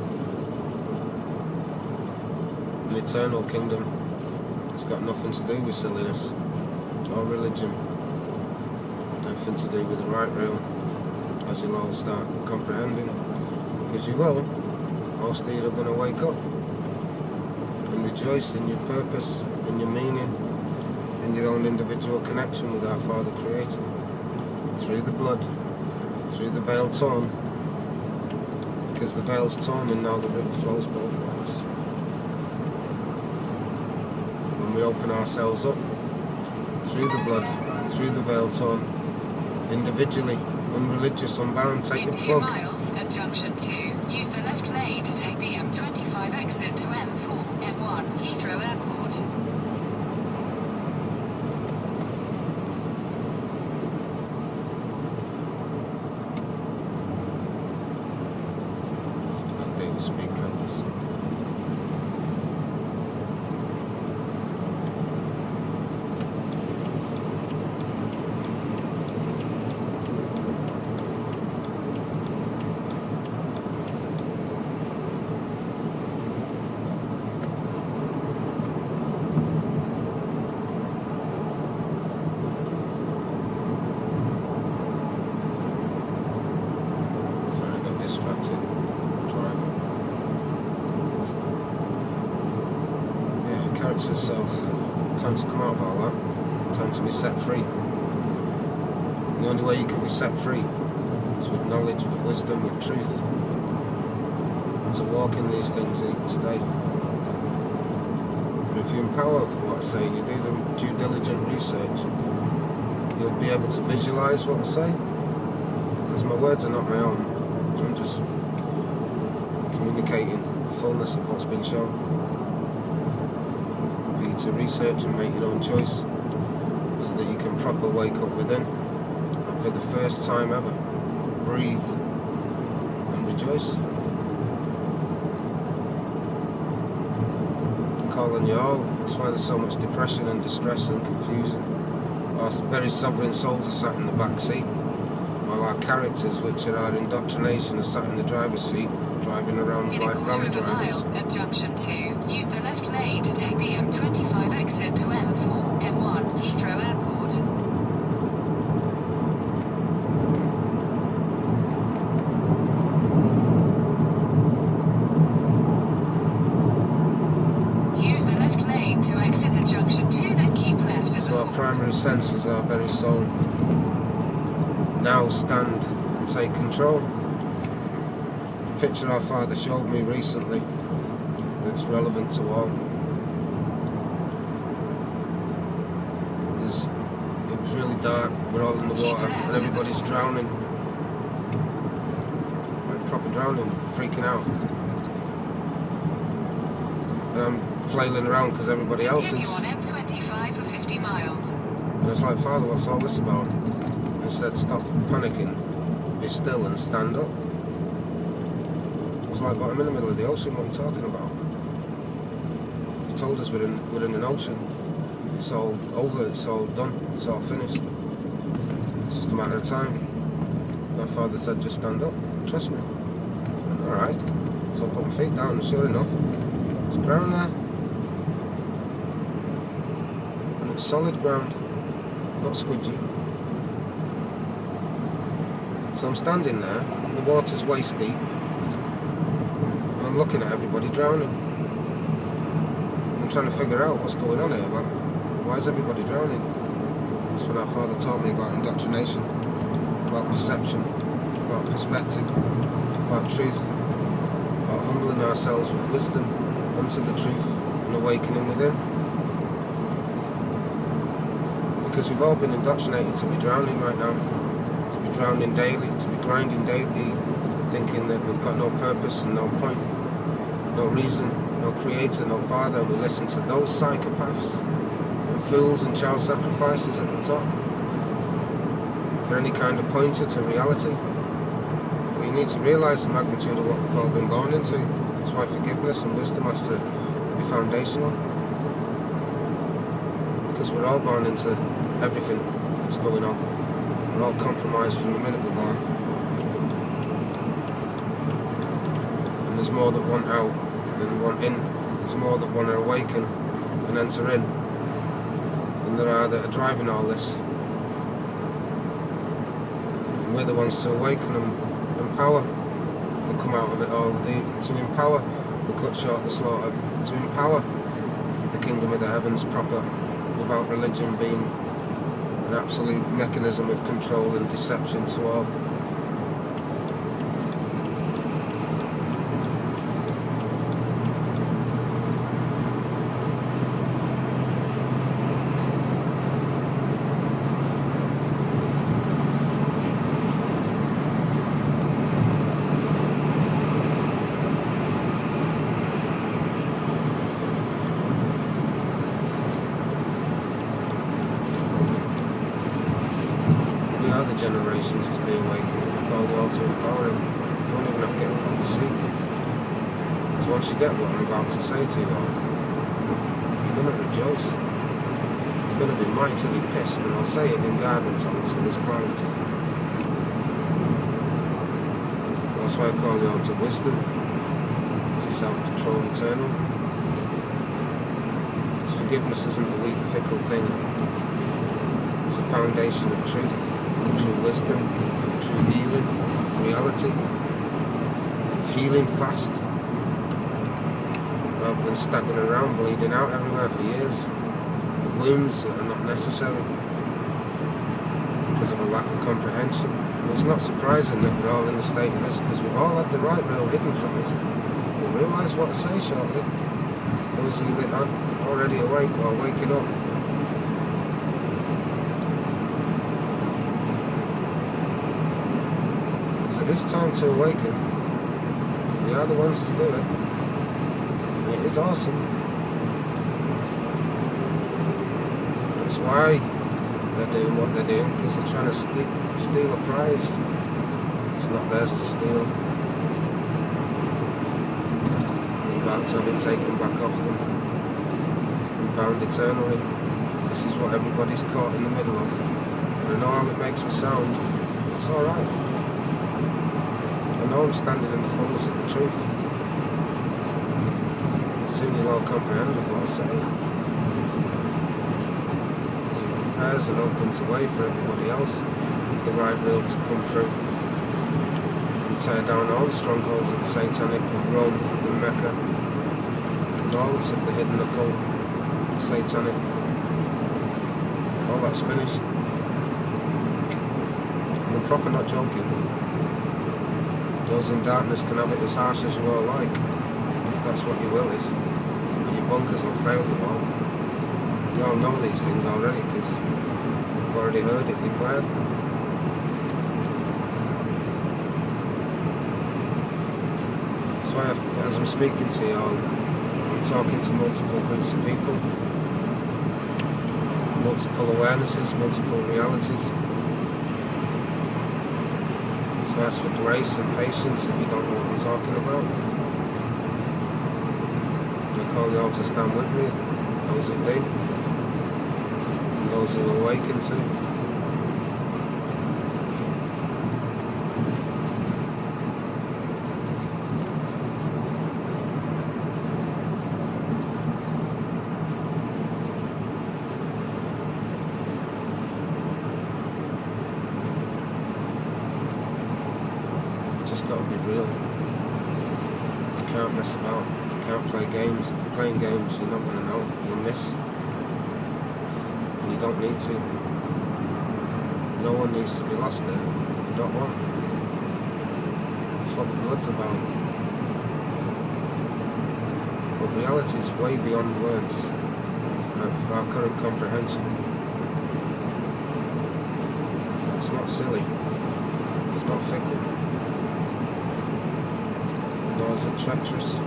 An eternal kingdom. It's got nothing to do with silliness or religion. Nothing to do with the right real, as you'll all start comprehending. Because you will, most of you are going to wake up and rejoice in your purpose, in your meaning, in your own individual connection with our Father Creator. Through the blood, through the veil torn. Because the veil's torn and now the river flows both ways. We open ourselves up through the blood, through the veil torn, individually, unreligious, unbound. Take In your 2 plug. miles at junction 2, use the left lane to take the M25 exit to M4, M1, Heathrow Airport. That day we speak colours. distracted driver. Yeah, character itself. Time to come out of all that. Time to be set free. And the only way you can be set free is with knowledge, with wisdom, with truth. And to walk in these things each day. And if you empower what I say and you do the due diligent research, you'll be able to visualize what I say. Because my words are not my own. I'm just communicating the fullness of what's been shown. For you to research and make your own choice, so that you can proper wake up within, and for the first time ever, breathe and rejoice. I call on you all. That's why there's so much depression and distress and confusion. Our very sovereign souls are sat in the back seat, while our characters, which are our indoctrination, are sat in the driver's seat, driving around like rally drivers. At junction 2, use the left lane to take the M25 exit to M4, M1, Heathrow Airport. Use the left lane to exit at junction 2, then keep left. So our primary senses, our very soul, now stand and take control. The picture our Father showed me recently that's relevant to all is, it was really dark, we're all in the water and everybody's drowning, like proper drowning, freaking out, and I'm flailing around because everybody else is. Continue on M25 for 50 miles. And it's like, Father, what's all this about? And he said, stop panicking, be still and stand up. I was like, but I'm in the middle of the ocean, what are you talking about? He told us we're in an ocean. It's all over, it's all done, it's all finished. It's just a matter of time. My Father said, just stand up, trust me. And alright, so I put my feet down, and sure enough, there's ground there. And it's solid ground, not squidgy. So I'm standing there, and the water's waist deep, and I'm looking at everybody drowning. And I'm trying to figure out what's going on here. Why is everybody drowning? That's when our Father taught me about indoctrination, about perception, about perspective, about truth, about humbling ourselves with wisdom unto the truth and awakening within. Because we've all been indoctrinated to be drowning right now, to be drowning daily, to be grinding daily, thinking that we've got no purpose and no point, no reason, no creator, no Father, and we listen to those psychopaths and fools and child sacrifices at the top for any kind of pointer to reality. But you need to realise the magnitude of what we've all been born into. That's why forgiveness and wisdom has to be foundational. Because we're all born into everything that's going on. We're all compromised from the minute we're born. And there's more that want out than want in. There's more that want to awaken and enter in than there are that are driving all this. And we're the ones to awaken and empower the come out of it all. To empower the cut short the slaughter. To empower the kingdom of the heavens proper, without religion being an absolute mechanism of control and deception to all. The generations to be awakened. We call you all to empower him. You don't even have to get up off your seat. Because once you get what I'm about to say to you all, you're going to rejoice. You're going to be mightily pissed, and I'll say it in garden tongue so there's clarity. That's why I call you all to wisdom, to self-control eternal. Because forgiveness isn't a weak, fickle thing. It's a foundation of truth, of true wisdom, of true healing, of reality. healing fast, rather than staggering around bleeding out everywhere for years, with wounds that are not necessary because of a lack of comprehension. And it's not surprising that we're all in the state of this, because we've all had the right real hidden from us. We'll realise what to say shortly. Those of you that aren't already awake or waking up. Because it is time to awaken. We are the ones to do it. And it is awesome. That's why they're doing what they're doing, because they're trying to steal a prize. It's not theirs to steal. They're about to have it taken back off them and bound eternally. This is what everybody's caught in the middle of. And I know how it makes me sound. It's alright. I know I'm standing in the fullness of the truth. And soon you'll all comprehend with what I say. Because it prepares and opens the way for everybody else with the right will to come through and tear down all the strongholds of the satanic of Rome and Mecca and all that's of the hidden occult, the satanic. All that's finished. And I'm proper not joking. Those in darkness can have it as harsh as you all like, if that's what your will is. But your bunkers will fail you all. You all know these things already, because you've already heard it declared. So as I'm speaking to you all, I'm talking to multiple groups of people, multiple awarenesses, multiple realities. So ask for grace and patience if you don't know what I'm talking about. I call you all to stand with me, those who do, and those who awaken to. Just got to be real. You can't mess about. You can't play games. If you're playing games, you're not going to know. You'll miss. And you don't need to. No one needs to be lost there. Not one. It's what the blood's about. But reality is way beyond words of our current comprehension. It's not silly. It's not fickle. Nor is it treacherous.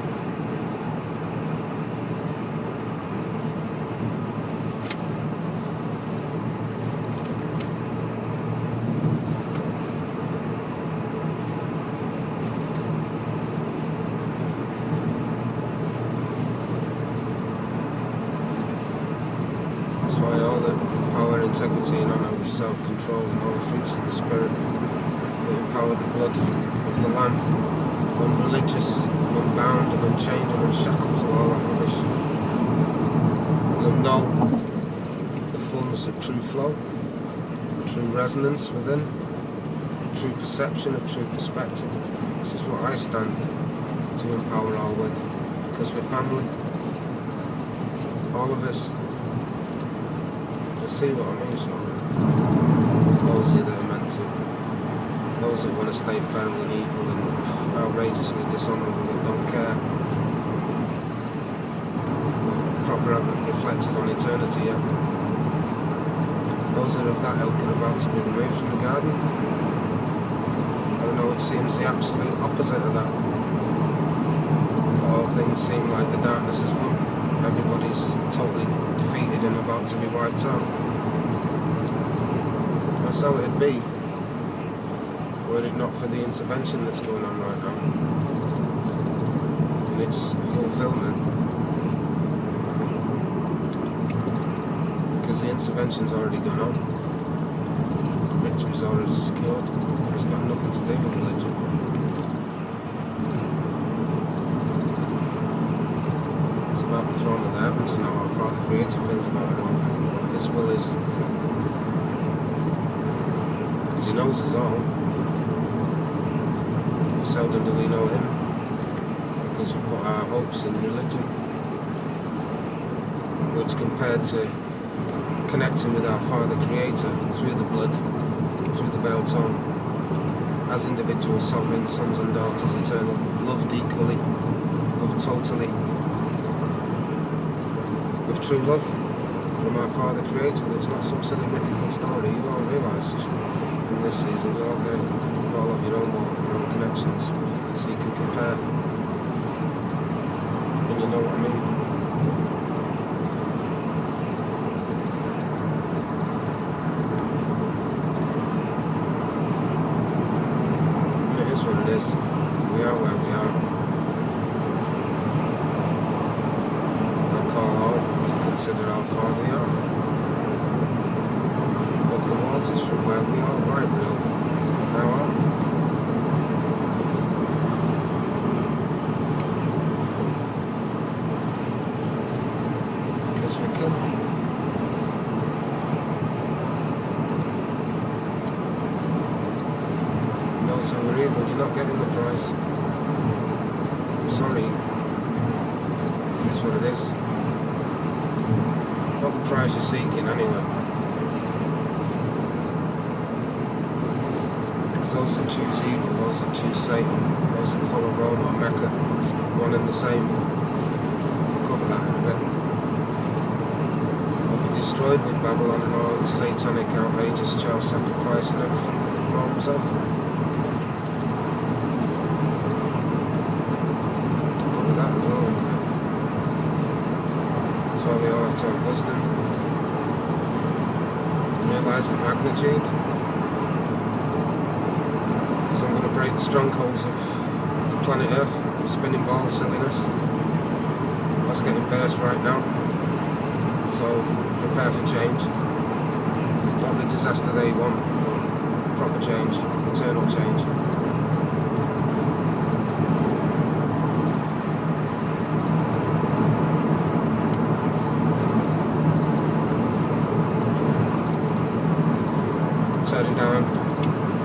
That's why all the power, integrity and honour of self-control and all the fruits of the spirit that empower the blood of the Lamb, unreligious and unbound and unchained and unshackled to all that rubbish. You'll know the fullness of true flow, true resonance within, true perception of true perspective. This is what I stand to empower all with, because we're family. All of us. You'll see what I mean shortly. Those of you that are meant to. Those that want to stay feral and evil and outrageously dishonourable, that don't care. Proper haven't reflected on eternity yet. Those that are of that ilk are about to be removed from the garden. I don't know, it seems the absolute opposite of that. All things seem like the darkness has won. Everybody's totally defeated and about to be wiped out. That's how it'd be, were it not for the intervention that's going on right now, and its fulfillment. Because the intervention's already gone on, the victory's already secured, it's got nothing to do with religion. It's about the throne of the heavens and how our Father Creator feels about it all, what His will is. Because He knows us all. Seldom do we know Him. because we put our hopes in religion, which compared to connecting with our Father Creator through the blood, through the veiled tongue, as individual sovereign sons and daughters eternal, loved equally, loved totally, with true love from our Father Creator. There's not some silly mythical story. You all realise in this season you all have your own walk, your own connections, so you can compare, and you know what I mean. What it is. We are where we are. I call all to consider how far they are. Above the waters from where we are, right real now are. Because we can. So we're evil, you're not getting the prize. I'm sorry. It's what it is. Not the prize you're seeking anyway. Because those that choose evil, those that choose Satan, those that follow Rome or Mecca, it's one and the same. We'll cover that in a bit. Will be destroyed with Babylon and all its satanic, outrageous child sacrifice and everything that Rome was off. We all have to have wisdom, realise the magnitude, because I'm going to break the strongholds of planet Earth, spinning ball silliness. That's getting burst right now, so prepare for change. Not the disaster they want, but proper change, eternal change. Turning down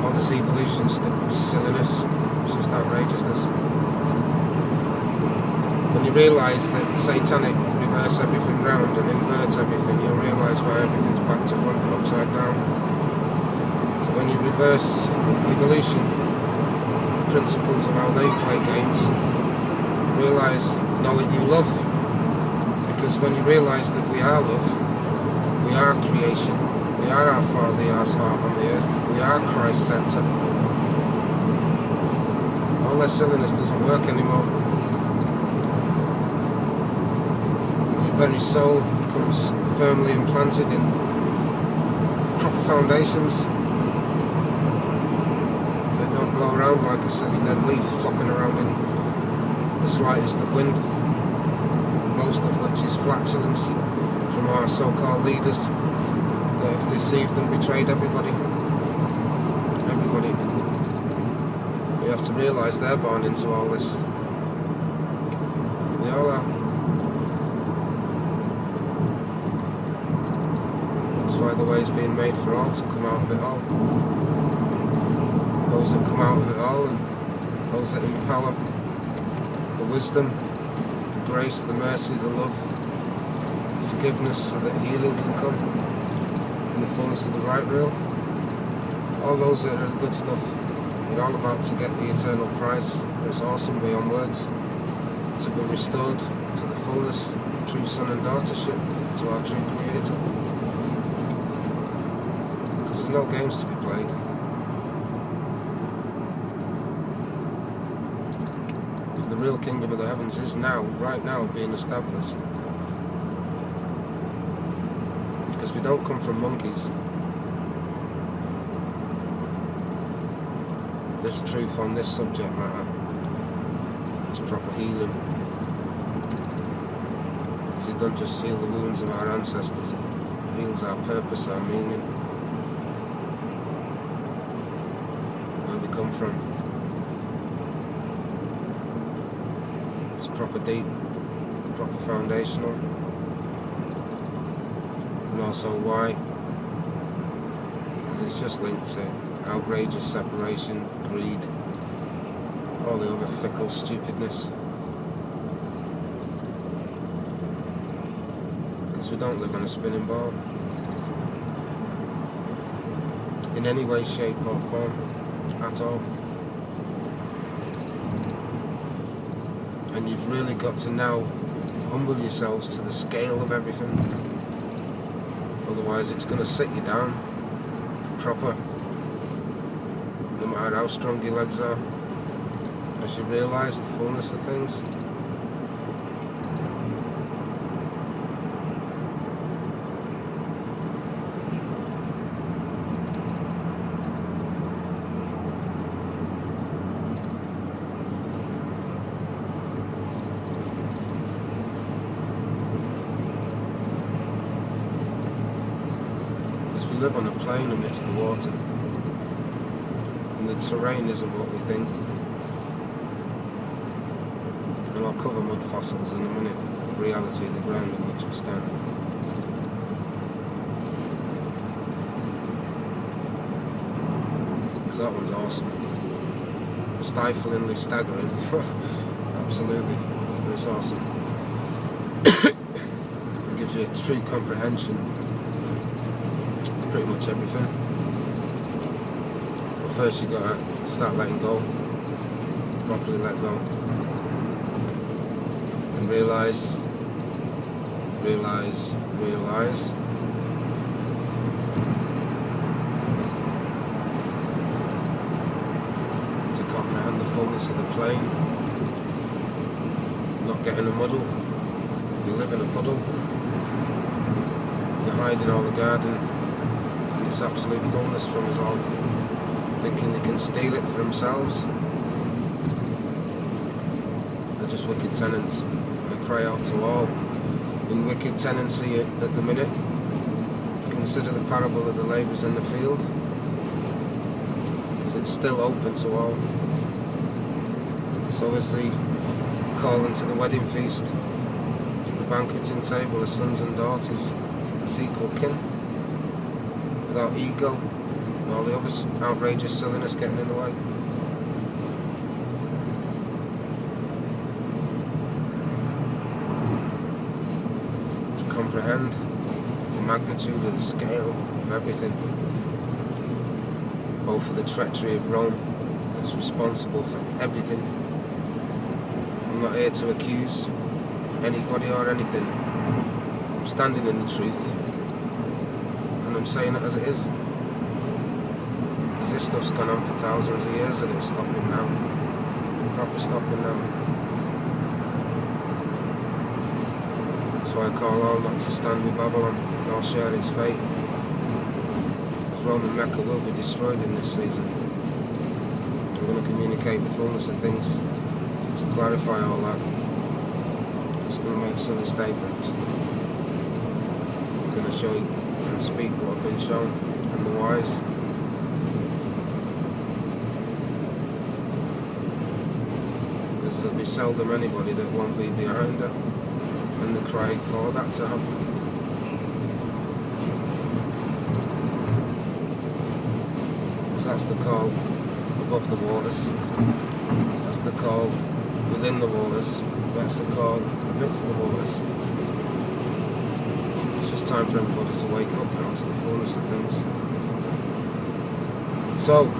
all this evolution silliness, it's just outrageousness. When you realise that the satanic reverse everything round and invert everything, you'll realise why everything's back to front and upside down. So when you reverse evolution and the principles of how they play games, realise, know what you love. Because when you realise that we are love, we are creation, we are our Father YAH's heart on the earth. We are Christ-centred. All their silliness doesn't work anymore. And your very soul becomes firmly implanted in proper foundations that don't blow around like a silly dead leaf flopping around in the slightest of wind. Most of which is flatulence from our so-called leaders. They have deceived and betrayed everybody. Everybody. We have to realise they're born into all this. We all are. That's why the way's being made for all to come out of it all. Those that come out of it all and those that empower the wisdom, the grace, the mercy, the love, the forgiveness, so that healing can come. The fullness of the right real, all those that are the good stuff. You're all about to get the eternal prize. It's awesome beyond words, to be restored to the fullness of true son and daughtership to our true Creator, because there's no games to be played. The real kingdom of the heavens is now, right now, being established. We don't come from monkeys. This truth on this subject matter is proper healing, because it doesn't just heal the wounds of our ancestors, it heals our purpose, our meaning, where we come from. It's proper deep, proper foundational. And also why? Because it's just linked to outrageous separation, greed, all the other fickle stupidness we don't live on a spinning ball in any way, shape or form at all. And you've really got to now humble yourselves to the scale of everything. Otherwise it's going to sit you down proper, no matter how strong your legs are, as you realise the fullness of things. We live on a plane amidst the water, and the terrain isn't what we think. And I'll cover mud fossils in a minute, the reality of the ground on which we stand. Because that one's awesome. Stiflingly staggering, absolutely, but it's awesome. It gives you a true comprehension pretty much everything. But first you gotta start letting go, properly let go, and realise to comprehend the fullness of the plane, not get in a muddle. You live in a puddle, you hide in all the garden. This absolute fullness from us all, thinking they can steal it for themselves. They're just wicked tenants. I cry out to all in wicked tenancy at the minute. Consider the parable of the labourers in the field, because it's still open to all. So is the call into the wedding feast, to the banqueting table of sons and daughters as equal kin, without ego and all the other outrageous silliness getting in the way. To comprehend the magnitude of the scale of everything, both for the treachery of Rome that's responsible for everything. I'm not here to accuse anybody or anything. I'm standing in the truth. And I'm saying it as it is, because this stuff's gone on for thousands of years and it's stopping now, proper stopping now. That's why I call all not to stand with Babylon nor share its fate, because Rome and Mecca will be destroyed in this season. I'm going to communicate the fullness of things to clarify all that. I'm just going to make silly statements. I'm going to show you and speak what I've been shown, and the wise. Because there'll be seldom anybody that won't be behind it, and the cry for that to happen. Because that's the call above the waters, that's the call within the waters, that's the call amidst the waters. It's just time for everybody to wake up now to the fullness of things. So,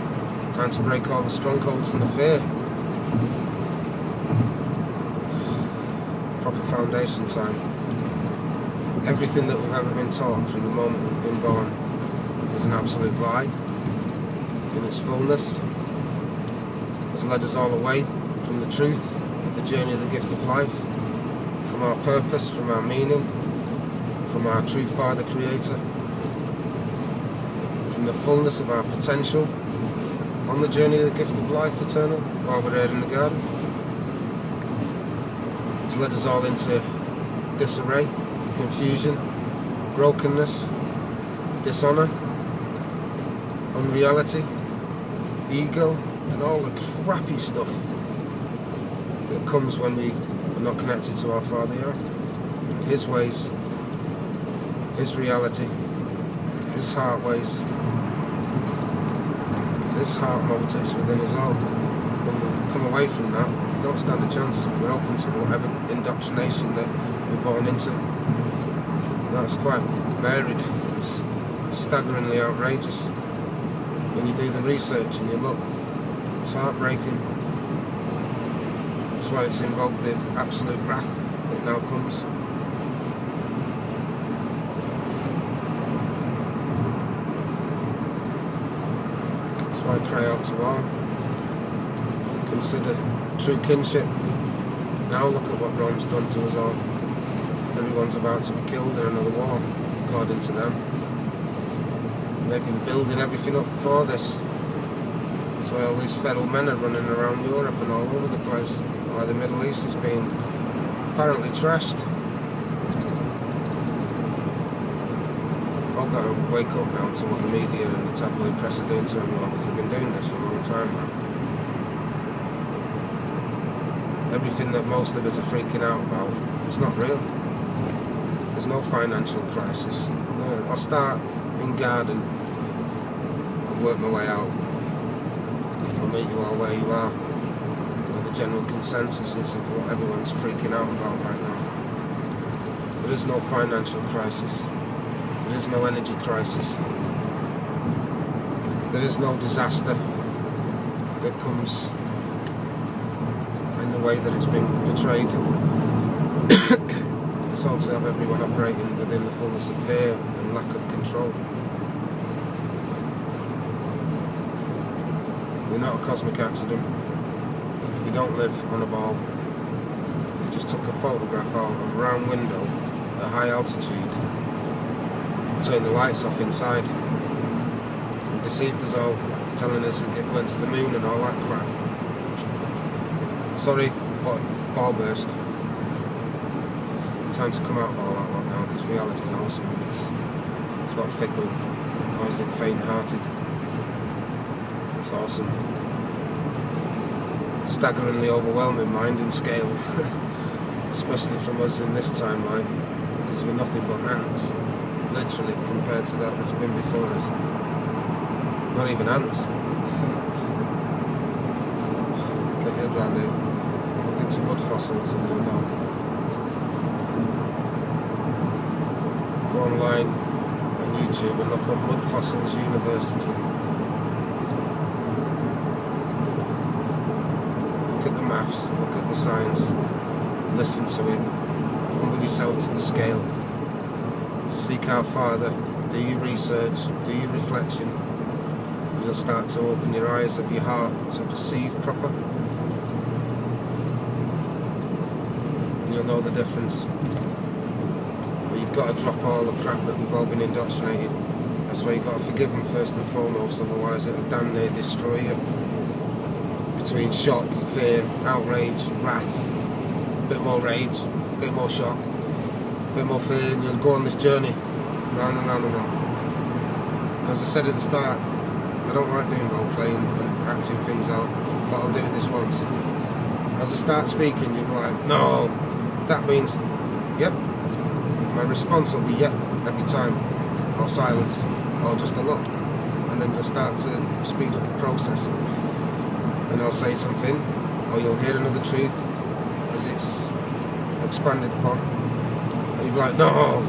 time to break all the strongholds and the fear. Proper foundation time. Everything that we've ever been taught from the moment we've been born is an absolute lie. In its fullness has led us all away from the truth of the journey of the gift of life, from our purpose, from our meaning, from our true Father Creator, from the fullness of our potential on the journey of the gift of life eternal while we're here in the garden. It's led us all into disarray, confusion, brokenness, dishonour, unreality, ego, and all the crappy stuff that comes when we are not connected to our Father YAH, His ways, His reality, His heart ways, His heart motives within us all. When we come away from that, we don't stand a chance. We're open to whatever indoctrination that we're born into. That's quite varied. It's staggeringly outrageous. When you do the research and you look, it's heartbreaking. That's why it's invoked the absolute wrath that now comes. That's why I cry out to all. Consider true kinship. Now look at what Rome's done to us all. Everyone's about to be killed in another war, according to them. And they've been building everything up for this. That's why all these feral men are running around Europe and all over the place. Why the Middle East is being apparently trashed. I've got to wake up now to what the media and the tabloid press are doing to everyone, because they've been doing this for a long time now. Everything that most of us are freaking out about, it's not real. There's no financial crisis. No, I'll start in garden and work my way out. I'll meet you all where you are, where the general consensus is of what everyone's freaking out about right now. There is no financial crisis. There is no energy crisis. There is no disaster that comes in the way that it's been portrayed. It's all to have everyone operating within the fullness of fear and lack of control. We're not a cosmic accident. We don't live on a ball. They just took a photograph out of a round window at high altitude, turned the lights off inside, and deceived us all, telling us it went to the moon and all that crap. Sorry, but ball burst. It's time to come out of all that lot now, because reality is awesome and it's not fickle, nor is it faint-hearted. It's awesome. Staggeringly overwhelming mind in scale, especially from us in this timeline, because we're nothing but ants, literally, compared to that that's been before us. Not even ants. Get your head around it. Look into mud fossils and you'll know. Go online on YouTube and look up Mud Fossils University. Look at the maths, look at the science, listen to it, humble yourself to the scale. Seek our Father, do your research, do your reflection, and you'll start to open your eyes of your heart to perceive proper. And you'll know the difference. But you've got to drop all the crap that we've all been indoctrinated. That's why you've got to forgive them first and foremost, otherwise it'll damn near destroy you. Between shock, fear, outrage, wrath, a bit more rage, a bit more shock, a bit more fear, and you'll go on this journey, round and round and round. And as I said at the start, I don't like doing role playing and acting things out, but I'll do it this once. As I start speaking, you'll be like, no, that means, yep. My response will be yep every time, or silence, or just a look. And then you'll start to speed up the process. And I'll say something, or you'll hear another truth as it's expanded upon. And you'll be like, no,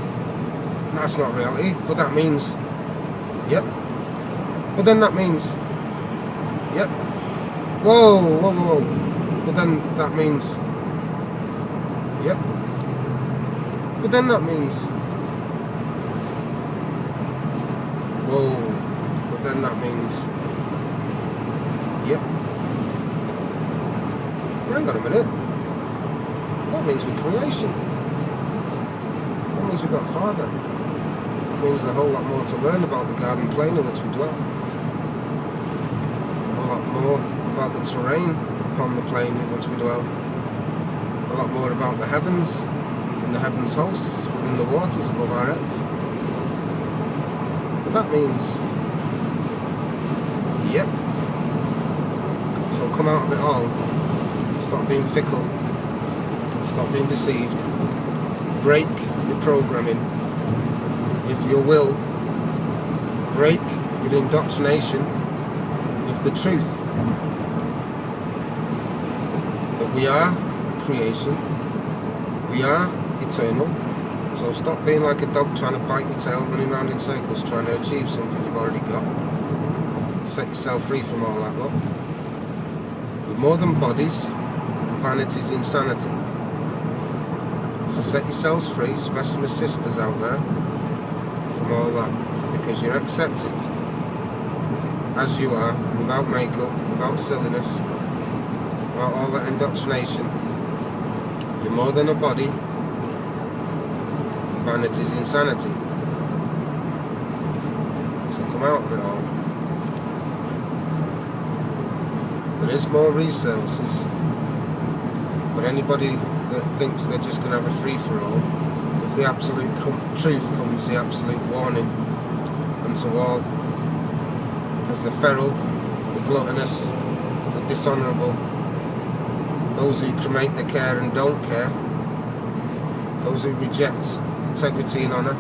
that's not reality, but that means, yep. But then that means, yep. Whoa, whoa, whoa, whoa. But then that means, yep. But then that means, whoa. But then that means, yep. Hang on a minute. That means we're creation. That means we've got Father. That means there's a whole lot more to learn about the garden plane in which we dwell. A whole lot more about the terrain upon the plane in which we dwell. A lot more about the heavens and the heavens hosts within the waters above our heads. But that means, yep. So come out of it all. Stop being fickle. Stop being deceived. Break your programming, if you will. Break your indoctrination with the truth that we are creation, we are eternal, So stop being like a dog trying to bite your tail, running around in circles trying to achieve something you've already got. Set yourself free from all that, look. We're more than bodies, and vanity's insanity. So set yourselves free, especially my sisters out there, from all that, because you're accepted as you are, without makeup, without silliness, without all that indoctrination. You're more than a body, and vanity's insanity. So come out of it all. There is more resources, but anybody that thinks they're just going to have a free-for-all, if the absolute truth comes, the absolute warning unto all. Because the feral, the gluttonous, the dishonourable, those who cremate the care and don't care, those who reject integrity and honour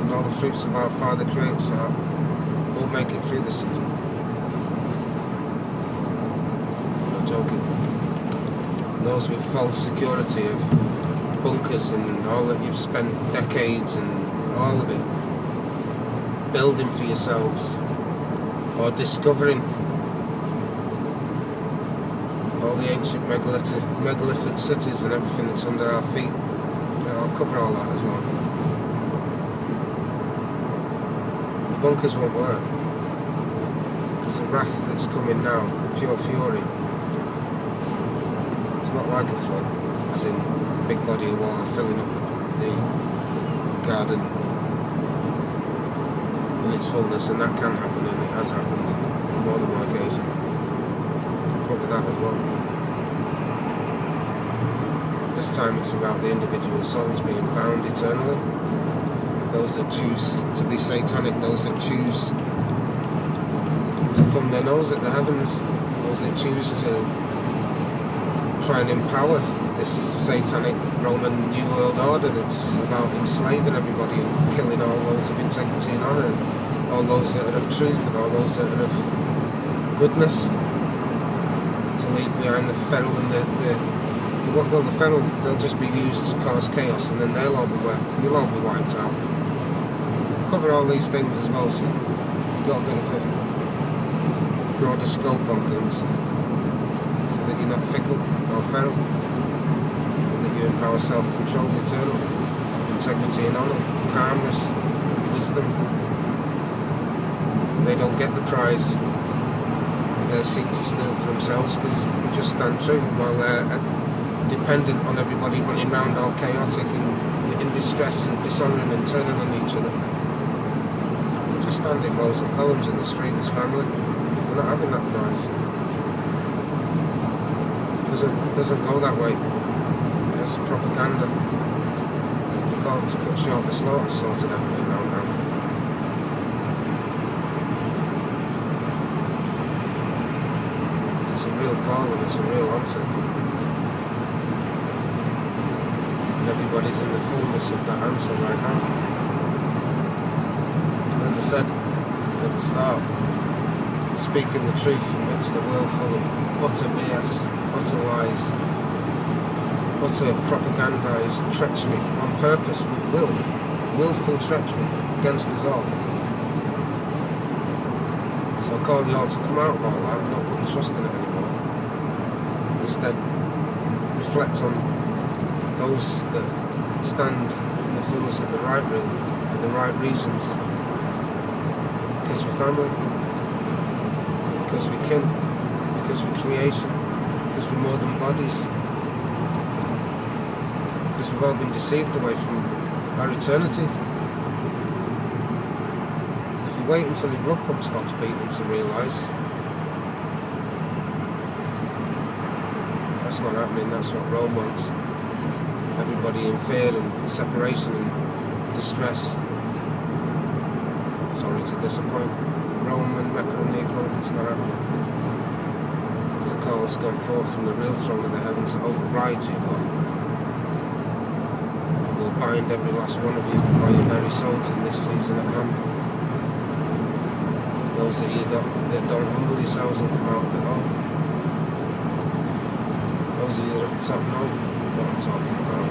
and all the fruits of our Father Creator's heart, won't make it through the season. Joking. Those with false security of bunkers and all that you've spent decades and all of it building for yourselves, or discovering all the ancient megalithic cities and everything that's under our feet. I'll cover all that as well. The bunkers won't work because the wrath that's coming now, the pure fury, not like a flood, as in a big body of water filling up the garden in its fullness, and that can happen, and it has happened on more than one occasion. I'll cover that as well. This time it's about the individual souls being bound eternally. Those that choose to be satanic, those that choose to thumb their nose at the heavens, those that choose to try and empower this satanic Roman New World Order that's about enslaving everybody and killing all those of integrity and honour, and all those that are of truth and all those that are of goodness, to leave behind the feral and the feral. They'll just be used to cause chaos, and then you'll all be wiped out. Cover all these things as well, so you've got a bit of a broader scope on things, so that you're not fickle or feral, and that you empower self-control, eternal, integrity and honour, calmness, wisdom. They don't get the prize they seek to steal for themselves, because we just stand true while they're dependent on everybody running around all chaotic and in distress and dishonouring and turning on each other. We just stand in rows and columns in the street as family. We're not having that prize. It doesn't go that way. That's propaganda. The call to cut short the slaughter sorted everything out now. Because it's a real call and it's a real answer. And everybody's in the fullness of that answer right now. As I said at the start, speaking the truth amidst the world full of utter BS, utter lies, utter propagandised treachery on purpose, with willful treachery against us all. So I call you all to come out of all that and not put your trust in it anymore. Instead, reflect on those that stand in the fullness of the right will for the right reasons. Because we're family, because we're kin, because we're creation, because we're more than bodies, because we've all been deceived away from our eternity. If you wait until your blood pump stops beating to realise, that's not happening. That's what Rome wants. Everybody in fear and separation and distress. Sorry to disappoint. Rome and Mecca and the occult, it's not happening. Because the call has gone forth from the real throne of the heavens to override you, Lord. And will bind every last one of you by your very souls in this season at hand. Those that don't humble yourselves and come out of it all. Those of you that are at the top know what I'm talking about.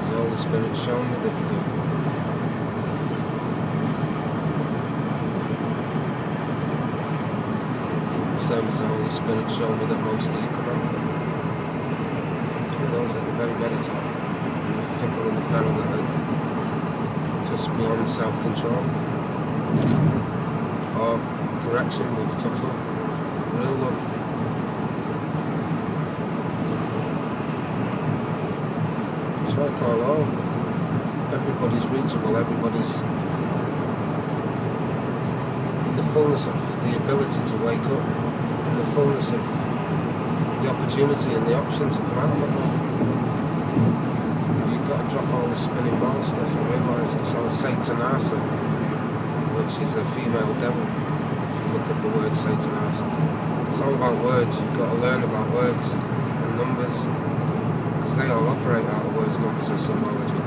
Because the Holy Spirit shown me that you do. The same as the Holy Spirit showed me that most of you come out. Some of those at the very, very top, and the fickle and the feral that are just beyond self-control. Or correction with tough love, real love. That's what I call all. Everybody's reachable, everybody's in the fullness of the ability to wake up, in the fullness of the opportunity and the option to come out of it all. You've got to drop all this spinning ball stuff and realise it's all Satanasa, which is a female devil. If you look up the word Satanasa, it's all about words. You've got to learn about words and numbers, because they all operate out of words, numbers and symbology.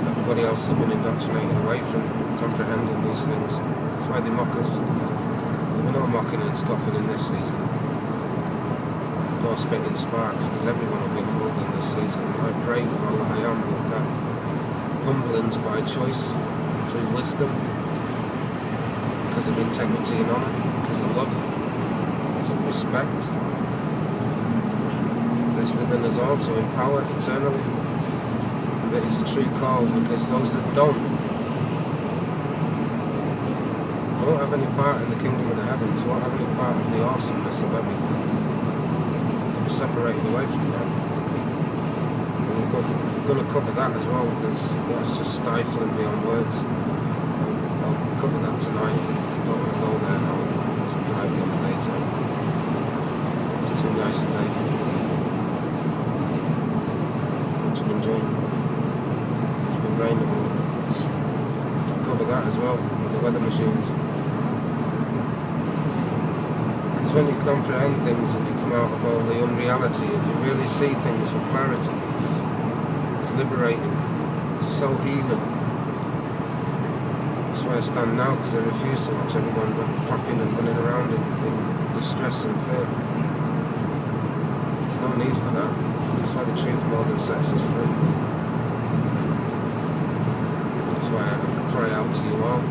Everybody else has been indoctrinated away from comprehending these things. That's why they mock us. There'll be no mocking and scoffing in this season. No spitting sparks, because everyone will be humbled in this season. And I pray with all that I am that humbling's by choice, through wisdom, because of integrity and honour, because of love, because of respect. That's within us all to empower eternally. And that is a true call, because those that don't won't have any part in the kingdom of the heavens, won't have any part of the awesomeness of everything. They'll be separated away from that. And we're going to cover that as well, because that's just stifling beyond words. I'll cover that tonight. I don't want to go there now as I'm driving in the daytime. It's too nice a day. Which I'm enjoying. It's been raining. I'll cover that as well with the weather machines. Because when you comprehend things and you come out of all the unreality and you really see things with clarity, it's liberating, it's so healing. That's why I stand now, because I refuse to watch everyone flapping and running around in distress and fear. There's no need for that. That's why the truth more than sets us free. That's why I cry out to you all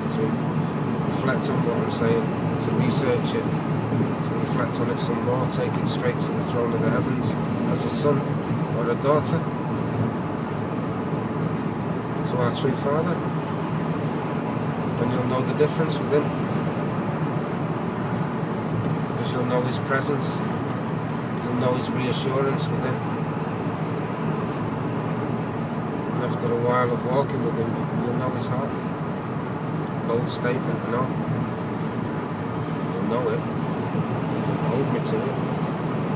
to reflect on what I'm saying, to research it, to reflect on it some more, take it straight to the throne of the heavens as a son or a daughter to our true Father, and you'll know the difference within, because you'll know His presence, you'll know His reassurance within, and after a while of walking with Him, you'll know His heart. Bold statement, I know. You'll know it. You can hold me to it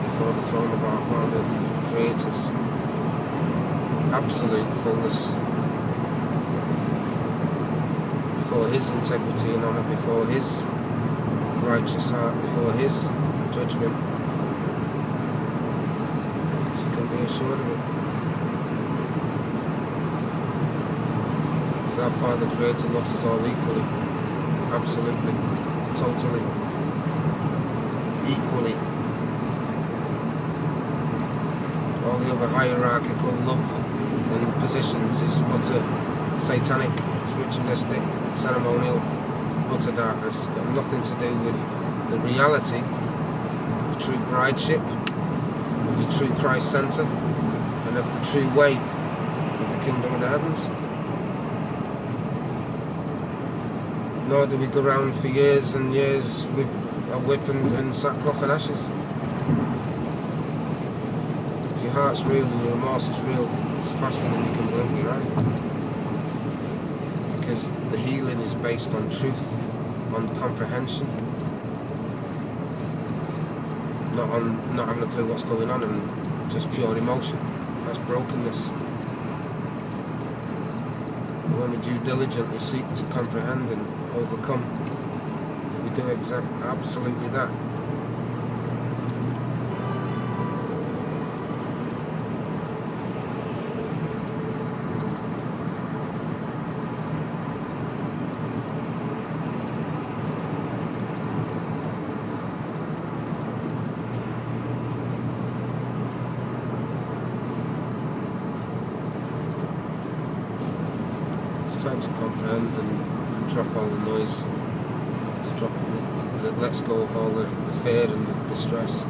before the throne of our Father Creator's absolute fullness, before His integrity and honour, before His righteous heart, before His judgment. Because you can be assured of it. Because our Father Creator loves us all equally, absolutely, totally, equally. All the other hierarchical love and positions is utter satanic, it's ritualistic, ceremonial, utter darkness. Got nothing to do with the reality of true brideship, of your true Christ centre, and of the true way of the kingdom of the heavens. Nor do we go around for years and years with a whip and sackcloth and ashes. If your heart's real and your remorse is real, it's faster than you can blink your eye. Because the healing is based on truth, on comprehension, not on not having a clue what's going on and just pure emotion. That's brokenness. When we do diligently seek to comprehend and overcome, we do absolutely that. time to comprehend and drop all the noise, to drop that lets go of all the fear and the distress.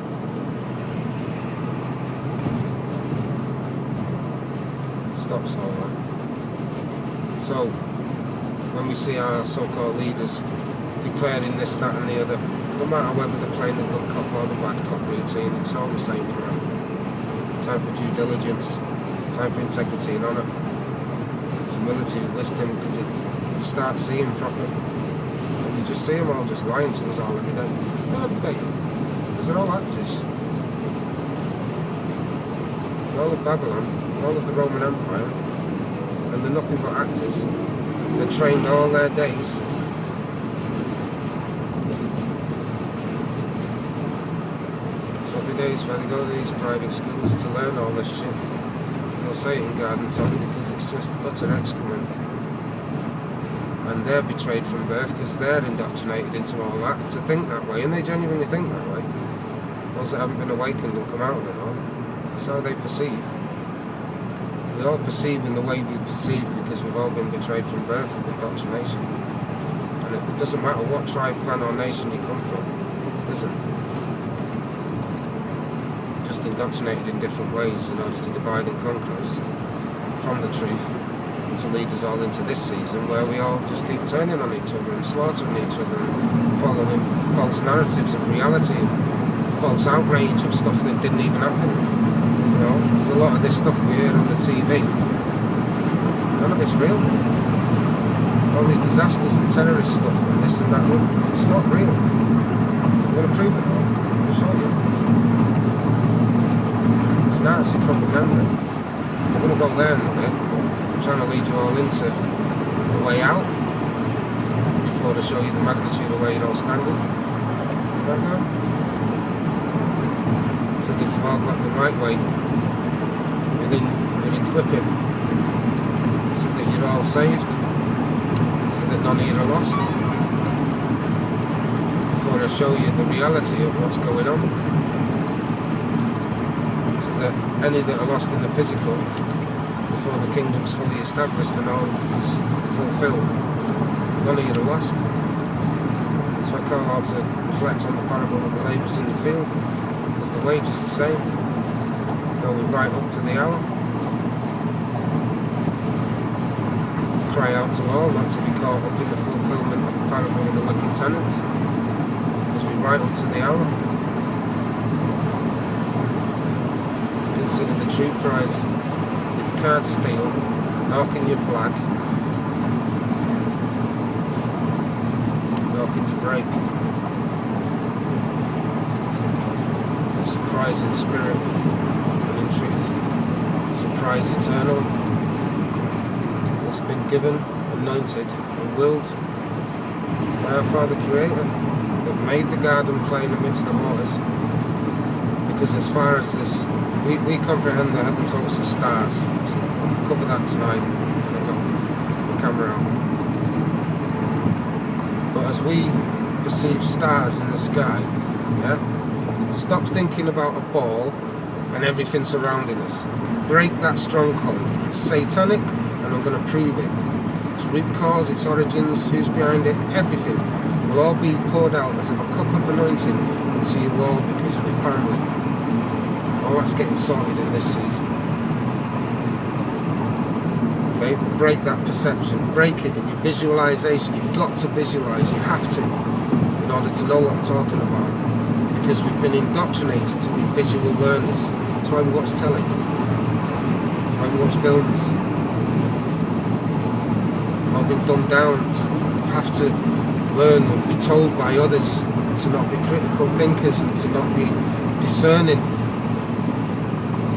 Stops all that. So when we see our so-called leaders declaring this, that and the other, no matter whether they're playing the good cop or the bad cop routine, it's all the same crap. Time for due diligence, time for integrity and honour, humility and wisdom, because you start seeing proper, and you just see them all just lying to us all every day, because they're all actors. They're all of Babylon, they're all of the Roman Empire, and they're nothing but actors. They're trained all their days. That's what they do, is where they go to these private schools to learn all this shit. And they'll say it in garden tongue because it's just utter excrement. And they're betrayed from birth because they're indoctrinated into all that, to think that way, and they genuinely think that way. Those that haven't been awakened and come out of it all, that's how they perceive. We all perceive in the way we perceive because we've all been betrayed from birth with indoctrination. And it doesn't matter what tribe, clan or nation you come from, it doesn't. Just indoctrinated in different ways in order to divide and conquer us from the truth, and to lead us all into this season where we all just keep turning on each other and slaughtering each other and following false narratives of reality and false outrage of stuff that didn't even happen. You know, there's a lot of this stuff we hear on the TV. None of it's real. All these disasters and terrorist stuff and this and that, it's not real. I'm going to prove it all. I'm going to show you. It's Nazi propaganda. I'm going to go there in a bit, but I'm trying to lead you all into the way out before I show you the magnitude of where you're all standing right now. So that you've all got the right way within your equipping, so that you're all saved, so that none of you are lost. Before I show you the reality of what's going on, so that any that are lost in the physical, before the kingdom's fully established and all is fulfilled, none of you are lost. So I call all to reflect on the parable of the labourers in the field, because the wage is the same, though we right up to the hour. Cry out to all not to be caught up in the fulfilment of the parable of the wicked tenants, because we right up to the hour. To consider the true prize, that you can't steal, nor can you blag, nor can you break. Surprise in spirit and in truth, surprise eternal, that's been given, anointed and willed by our Father Creator, that made the garden plain amidst the waters. Because as far as this, we comprehend the heavens hosts as stars, so I'll cover that tonight when I got the camera out. But as we perceive stars in the sky, yeah, stop thinking about a ball and everything surrounding us. Break that stronghold. It's satanic, and I'm going to prove it. Its root cause, its origins, who's behind it, everything will all be poured out as of a cup of anointing into you all, because we're family. All that's getting sorted in this season. Okay, but break that perception. Break it in your visualization. You've got to visualize. You have to, in order to know what I'm talking about. Because we've been indoctrinated to be visual learners. That's why we watch telly. That's why we watch films. We've all been dumbed down to have to learn and be told by others to not be critical thinkers and to not be discerning.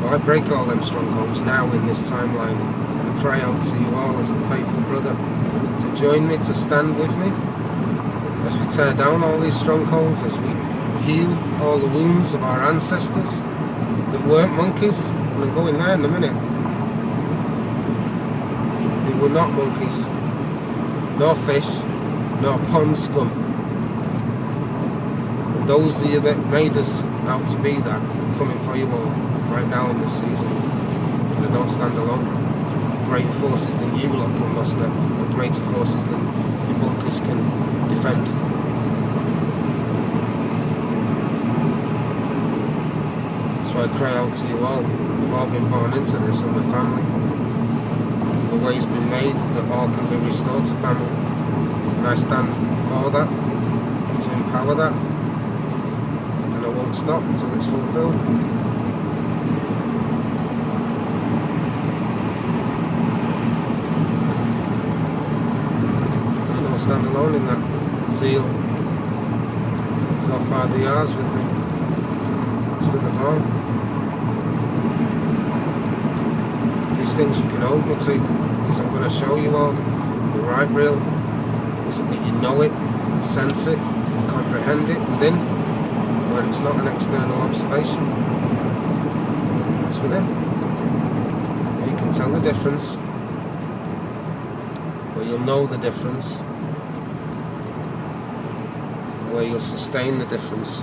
Well, I break all them strongholds now in this timeline, and I cry out to you all as a faithful brother to join me, to stand with me as we tear down all these strongholds, as we heal all the wounds of our ancestors that weren't monkeys, and I'm going there in a minute. They were not monkeys, nor fish, nor pond scum. And those of you that made us out to be that, coming for you all right now in this season. And I don't stand alone. greater forces than you lot can muster, and greater forces than your bunkers can defend. So I cry out to you all. We've all been born into this, and we're family. The way's been made that all can be restored to family, and I stand for that, to empower that, and I won't stop until it's fulfilled. And I'll stand alone in that zeal, because our Father YAH's with me. He's with us all. These things you can hold me to, because I'm going to show you all the right real, so that you know it, and sense it, and comprehend it within, where it's not an external observation. It's within. You can tell the difference, where you'll know the difference, where you'll sustain the difference.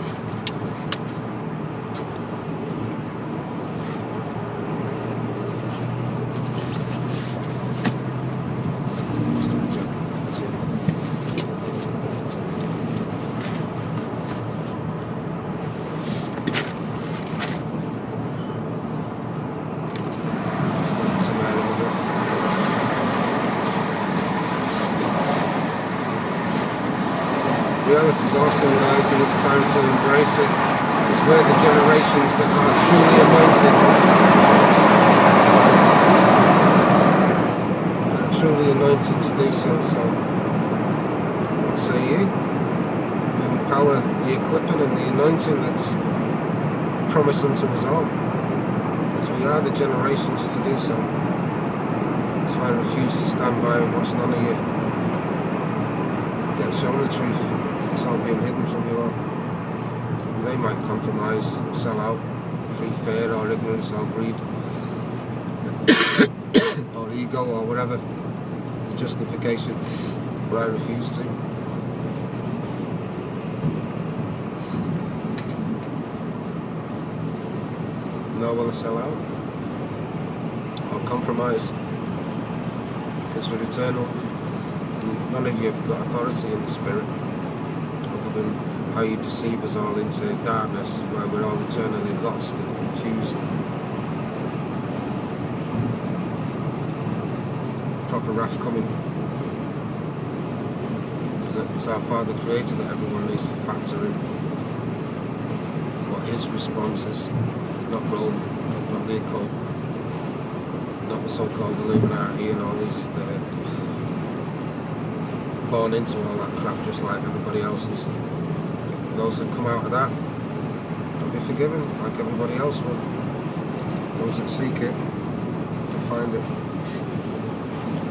Reality's awesome, guys, and it's time to embrace it, because we're the generations that are truly anointed. That are truly anointed to do so. So, what say you? We empower the equipping and the anointing that's promised unto us all, because we are the generations to do so. So I refuse to stand by and watch none of you get shown the truth. It's all being hidden from you all. And they might compromise, sell out through fear or ignorance or greed or ego or whatever, the justification, but I refuse to. Nor will I sell out or compromise, because we're eternal. None of you have got authority in the spirit, other than how you deceive us all into darkness, where we're all eternally lost and confused. Proper wrath coming, because it's our Father Creator that everyone needs to factor in. What his response is, not Rome, not the occult, not the so-called Illuminati and all these born into all that crap just like everybody else's. Those that come out of that, they'll be forgiven like everybody else will. Those that seek it, they'll find it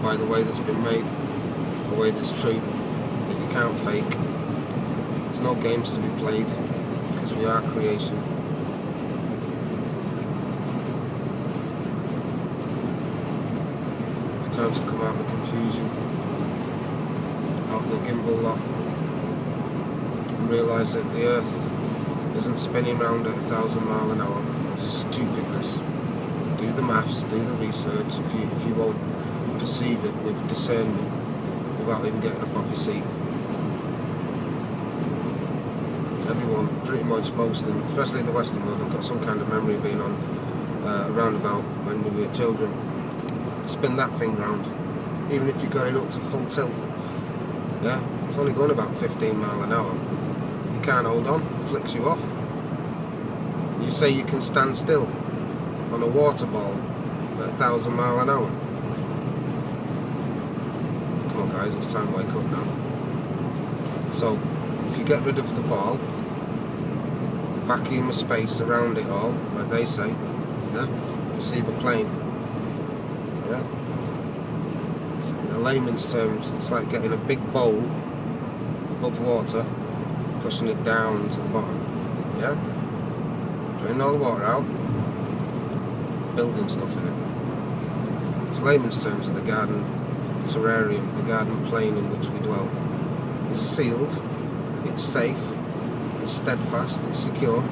by the way that's been made, a way that's true, that you can't fake. There's no games to be played, because we are creation. It's time to come out of the confusion, out the gimbal lot, and realise that the earth isn't spinning round at 1,000 miles an hour. It's stupidness. Do the maths, do the research, if you won't perceive it with discernment without even getting up off your seat. Everyone, pretty much most, and especially in the Western world, have got some kind of memory of being on around about when we were children. Spin that thing round, even if you got it up to full tilt. Yeah, it's only going about 15 miles an hour. You can't hold on, it flicks you off. You say you can stand still on a water ball at 1,000 miles an hour. Come on guys, it's time to wake up now. So, if you get rid of the ball, vacuum of space around it all, like they say, yeah, receive a plane. Yeah. In layman's terms, it's like getting a big bowl above water, pushing it down to the bottom. Yeah? Drain all the water out, building stuff in it. It's layman's terms of the garden terrarium, the garden plane in which we dwell. It's sealed, it's safe, it's steadfast, it's secure.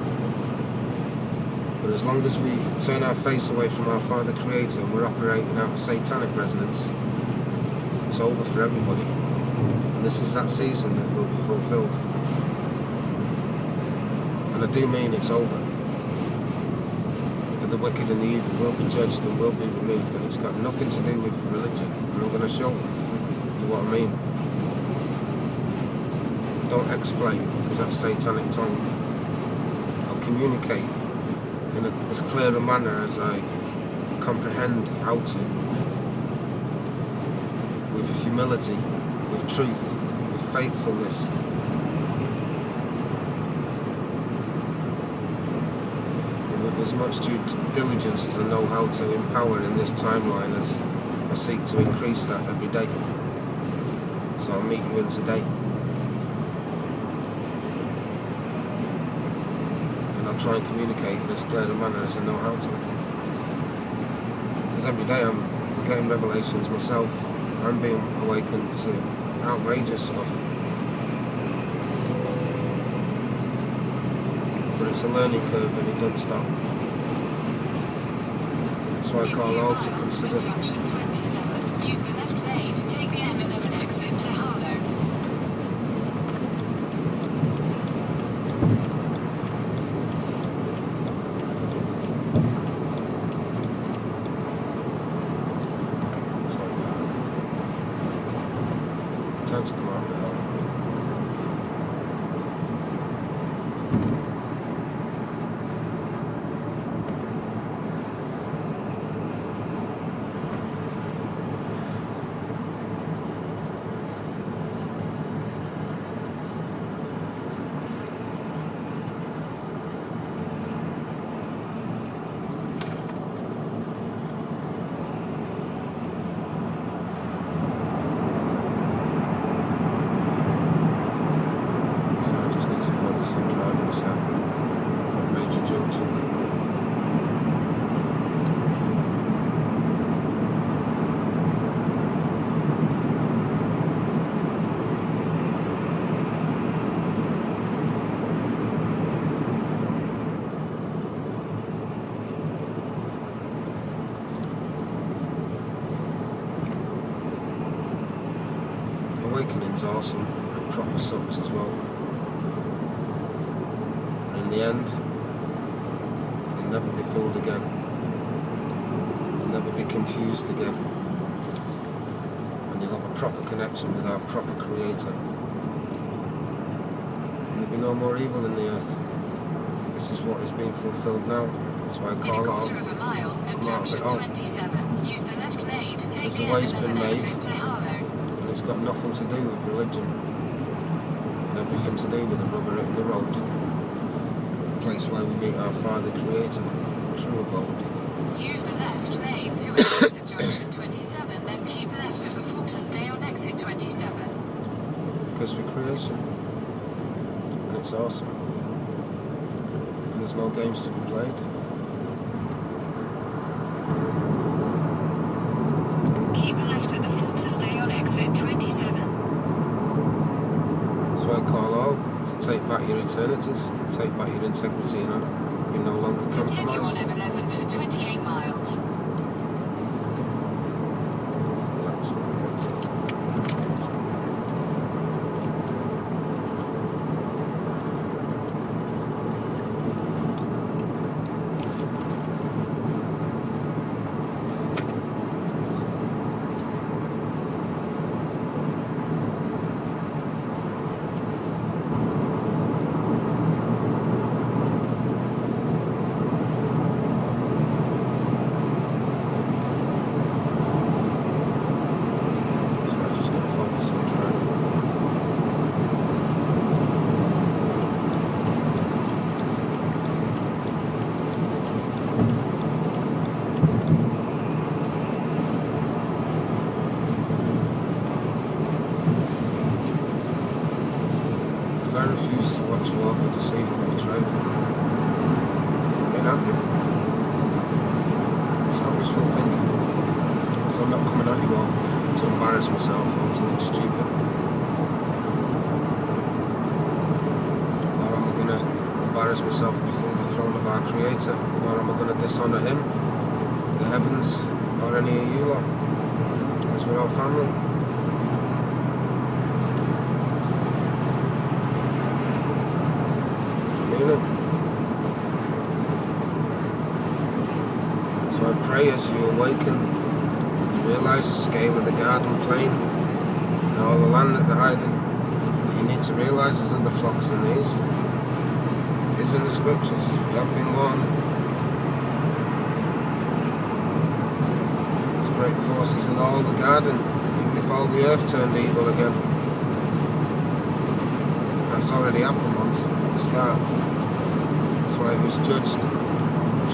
But as long as we turn our face away from our Father Creator and we're operating out of satanic resonance, it's over for everybody. And this is that season that will be fulfilled. And I do mean it's over. For the wicked and the evil will be judged and will be removed, and it's got nothing to do with religion. And I'm going to show you what I mean. Don't explain, because that's satanic tongue. I'll communicate in as clear a manner as I comprehend how to, with humility, with truth, with faithfulness. And with as much due diligence as I know how to empower in this timeline, as I seek to increase that every day. So I'll meet you in today. Try and communicate in as clear a manner as I know how to. Because every day I'm getting revelations myself. I'm being awakened to outrageous stuff. But it's a learning curve and it doesn't stop. That's why I call all to consider. Junction 27. Use the left lane to take the M11 exit to Harlow. Time to come out of the hell. I'm driving this out. Major junction. Awakening's awesome, and it proper sucks as well. In the end, you'll never be fooled again. You'll never be confused again. And you'll have a proper connection with our proper Creator. And there'll be no more evil in the earth. This is what is being fulfilled now. That's why I call out. In a quarter of a mile at junction 27, use the left lane to take the way's been made, exit to Harlow. And it's got nothing to do with religion. And everything to do with the rubber hitting the road. Place where we meet our Father Creator, true abode. Use the left lane to exit at junction 27, then keep left at the fork to stay on exit 27. Because we're creation, and it's awesome, and there's no games to be played. Keep left at the fork to stay on exit 27. So I call all to take back your eternities, take back your integrity and honour. Be no longer Continue on compromised. M11 for 28 miles. I refuse to watch you all be deceived and betrayed. Ain't happening. It's not wishful thinking. Because I'm not coming at you all to embarrass myself or to look stupid. Or am I going to embarrass myself before the throne of our Creator, or am I going to dishonour Him, the heavens, or any of you lot? Because we're all family. I mean it. So I pray as you awaken, you realise the scale of the garden plain and all the land that they're hiding, that you need to realise there's other flocks than these. It is in the scriptures. You have been warned. There's great forces in all the garden, even if all the earth turned evil again. That's already happened once at the start. That's why it was judged,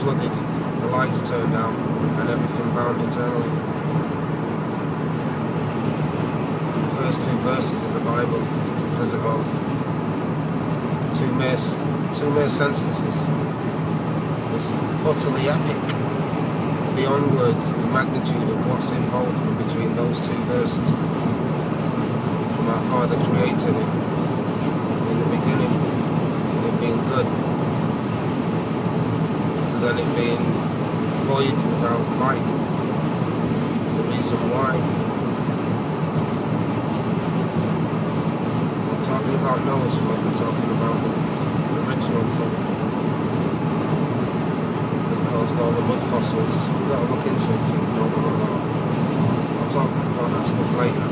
flooded, the lights turned out, and everything bound eternally. In the first 2 verses of the Bible says it all. Two mere sentences. It's utterly epic, beyond words, the magnitude of what's involved in between those 2 verses. From our Father Creator in the beginning, and it being good, to then it being void without light, and the reason why. I'm not talking about Noah's flood, I'm talking about the original flood that caused all the mud fossils. You've got to look into it to know what I'm about. I'll talk about that stuff later.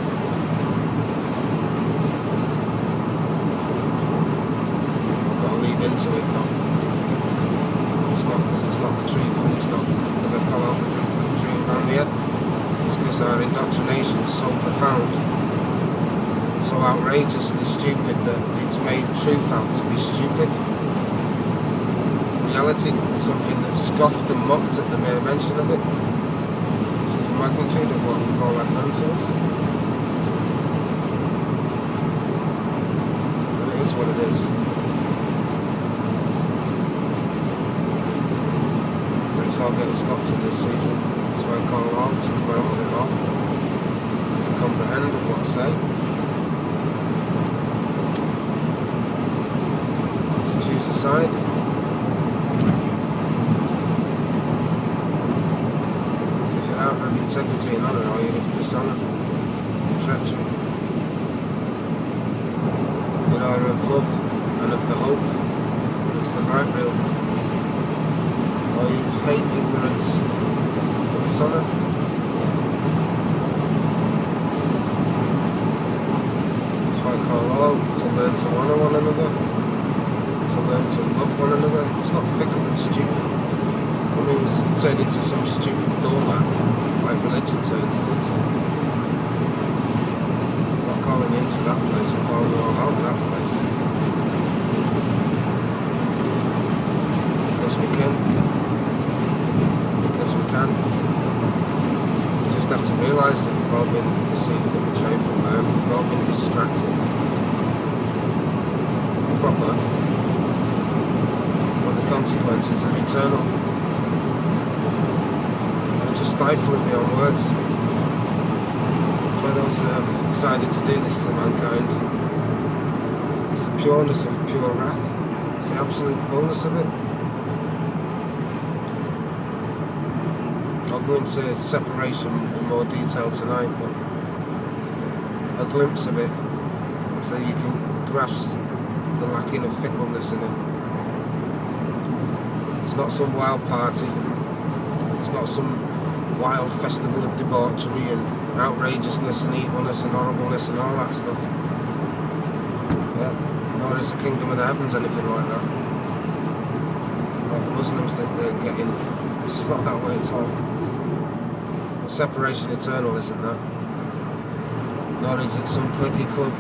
I've got to lead into it now. It's not because it's not the truth, and it's not because I fell out the fruit of the tree and banged my head. It's because our indoctrination is so profound, so outrageously stupid that it's made truth out to be stupid. Reality, something that's scoffed and mocked at the mere mention of it. This is the magnitude of what we've all had done to us. And it is what it is. But it's all getting stopped in this season. That's why I call all to come out of it all. To comprehend of what I say. Choose a side. Because you're either of integrity and honour, or you're of dishonour and treachery. You're either of love and of the hope that's the right real, or you're of hate, ignorance and dishonour. That's why I call all to learn to honour one another, to learn to love one another. It's not fickle and stupid. It means turn into some stupid doormat like religion turns us into. I'm not calling you into that place, I'm calling you all out of that place. Because we can. Because we can. We just have to realise that we've all been deceived and betrayed from birth. We've all been distracted. Proper. Consequences are eternal. They're just stifling beyond words. For those that have decided to do this to mankind, it's the pureness of pure wrath. It's the absolute fullness of it. I'll go into separation in more detail tonight, but a glimpse of it so you can grasp the lacking of fickleness in it. It's not some wild party. It's not some wild festival of debauchery and outrageousness and evilness and horribleness and all that stuff. Yeah. Nor is the kingdom of the heavens anything like that. Like the Muslims think they're getting. It's not that way at all. The separation eternal isn't that. Nor is it some cliquey club.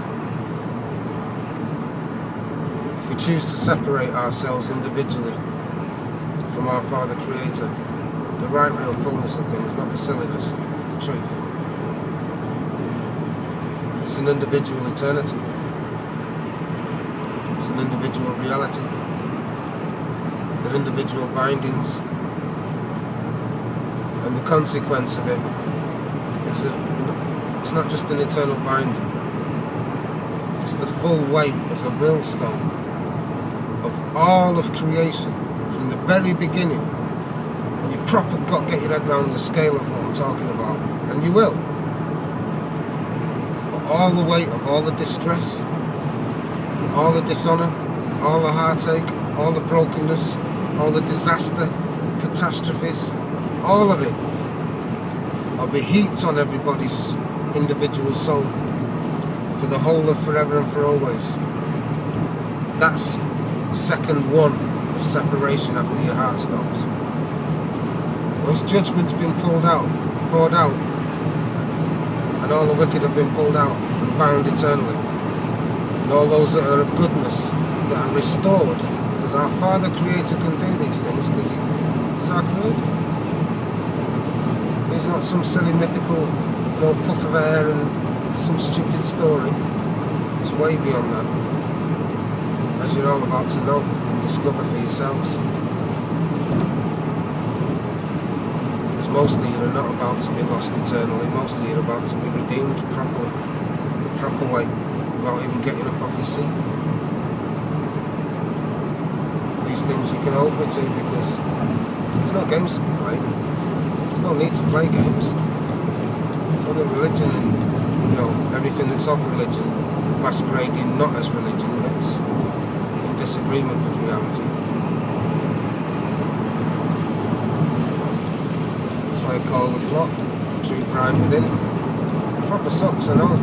If we choose to separate ourselves individually from our Father Creator, the right real fullness of things, not the silliness, the truth. It's an individual eternity. It's an individual reality. They're individual bindings. And the consequence of it is that it's not just an eternal binding. It's the full weight as a millstone of all of creation from the very beginning, and you proper get your head around the scale of what I'm talking about, and you will. But all the weight of all the distress, all the dishonour, all the heartache, all the brokenness, all the disaster, catastrophes, all of it will be heaped on everybody's individual soul for the whole of forever and for always. That's second one of separation after your heart stops. Once judgment's been poured out, and all the wicked have been pulled out and bound eternally, and all those that are of goodness that are restored, because our Father Creator can do these things because He's our Creator. He's not some silly mythical, puff of air and some stupid story. It's way beyond that, as you're all about to know and discover for yourselves. Because most of you are not about to be lost eternally. Most of you are about to be redeemed properly, the proper way, without even getting up off your seat. These things you can hold me to, because there's no games to be played. There's no need to play games. It's only religion and everything that's of religion masquerading not as religion, that's in disagreement with reality. That's why I call the flock the true bride within. Proper sucks, I know,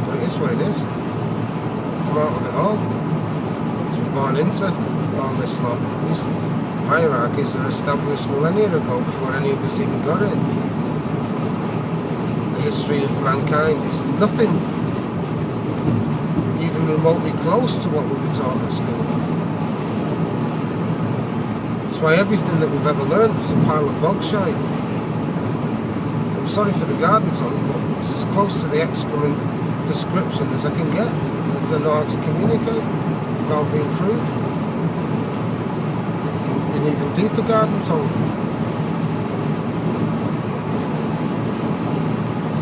but it is what it is. Come out of it all. Because we're born into all this lot. These hierarchies are established millennia ago, before any of us even got it. The history of mankind is nothing even remotely close to what we were taught at school. That's why everything that we've ever learned is a pile of bog shite. I'm sorry for the garden tongue, but it's as close to the excrement description as I can get, as I know how to communicate without being crude. In even deeper garden tongue.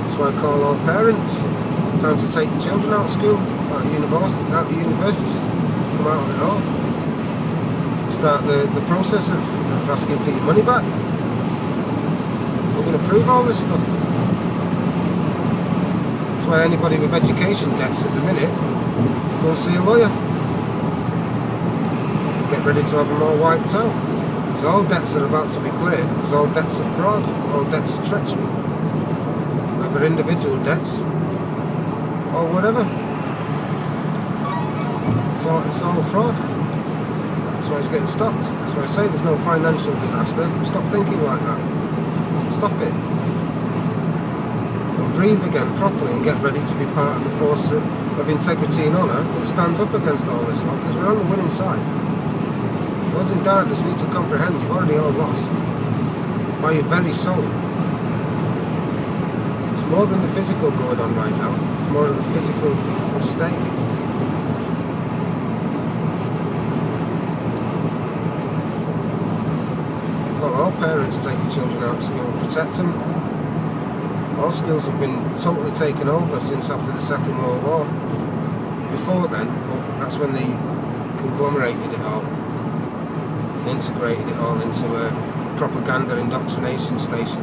That's why I call all parents. Time to take your children out of school, out of university, come out of it all. Start the process of asking for your money back. We're going to prove all this stuff. That's why anybody with education debts at the minute, go and see a lawyer. Get ready to have them all wiped out. Because all debts are about to be cleared, because all debts are fraud, all debts are treachery. Whether individual debts or whatever. It's all fraud. That's why it's getting stopped. That's why I say there's no financial disaster. Stop thinking like that. Stop it. And breathe again properly and get ready to be part of the force of integrity and honour that stands up against all this lot, because we're on the winning side. Those in darkness need to comprehend you've already all lost. By your very soul. It's more than the physical going on right now. It's more of the physical at stake. Call all parents to take your children out of school, protect them. All schools have been totally taken over since after the Second World War. Before then, but that's when they conglomerated it all and integrated it all into a propaganda indoctrination station.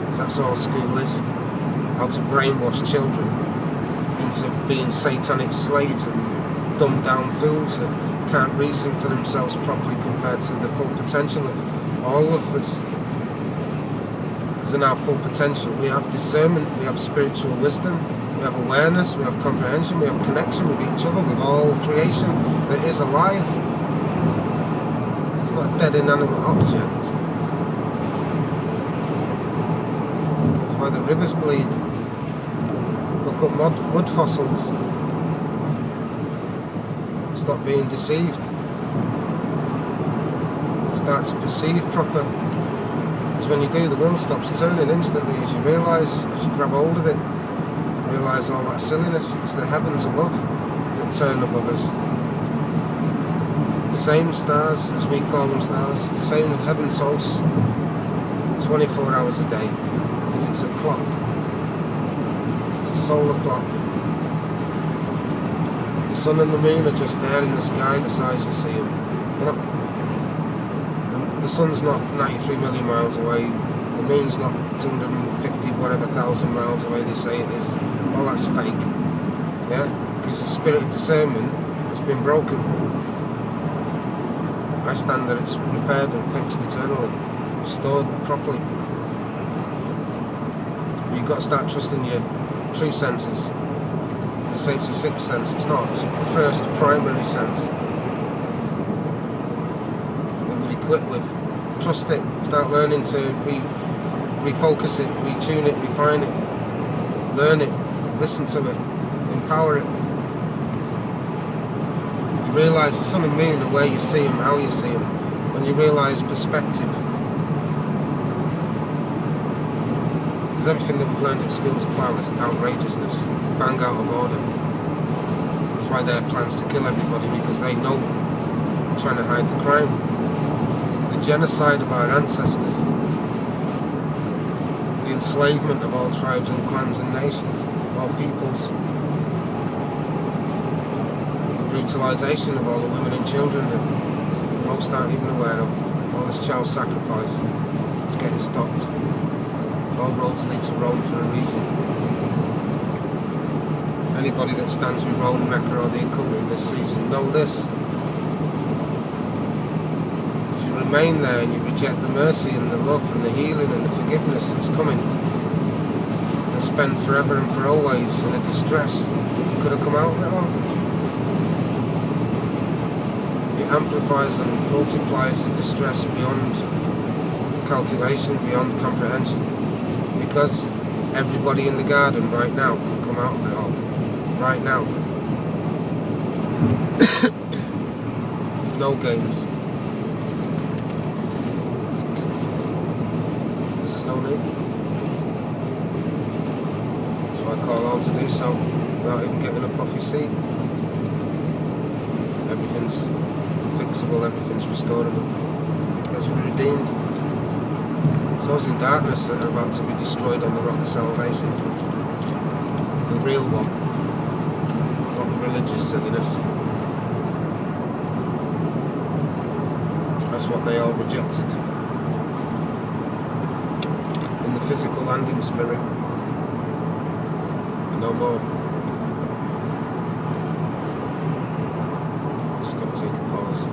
Because that's all school is. How to brainwash children into being satanic slaves and dumbed down fools that can't reason for themselves properly compared to the full potential of all of us. Because in our full potential we have discernment, we have spiritual wisdom, we have awareness, we have comprehension, we have connection with each other, with all creation that is alive. It's not a dead inanimate object. That's why the rivers bleed. Look up mud fossils. Stop being deceived. Start to perceive proper. Because when you do, the world stops turning instantly as you realise, because you grab hold of it. Realise all that silliness. It's the heavens above that turn above us. Same stars, as we call them stars, same heaven source, 24 hours a day, because it's a clock. It's a solar clock. The sun and the moon are just there in the sky, the size you see them. The sun's not 93 million miles away. The moon's not 250 whatever thousand miles away they say it is. Well, that's fake. Yeah? Because your spirit of discernment has been broken. I stand that it's repaired and fixed eternally, restored properly. You've got to start trusting your true senses. They say it's a sixth sense. It's not. It's your first primary sense that we're equipped with. Trust it. Start learning to refocus it, retune it, refine it, learn it, listen to it, empower it. You realise the sun and moon are where you see them, how you see them. When you realise perspective. Because everything that we've learned at school is powerless, outrageousness, bang out of order. That's why their plans to kill everybody, because they know they're trying to hide the crime. The genocide of our ancestors. The enslavement of all tribes and clans and nations, all peoples. Brutalisation of all the women and children that most aren't even aware of. All this child sacrifice is getting stopped. All roads lead to Rome for a reason. Anybody that stands with Rome, Mecca or the occult in this season know this. If you remain there and you reject the mercy and the love and the healing and the forgiveness that's coming, and spend forever and for always in a distress that you could have come out of it all. Amplifies and multiplies the distress beyond calculation, beyond comprehension, because everybody in the garden right now can come out of it all, right now, with no games, because there's no need. So I call all to do so without even getting up off your seat. Everything's fixable, everything's restorable, because we're redeemed. It's those in darkness that are about to be destroyed on the rock of salvation. The real one, not the religious silliness. That's what they all rejected, in the physical and in spirit, and no more. Just got to take a pause.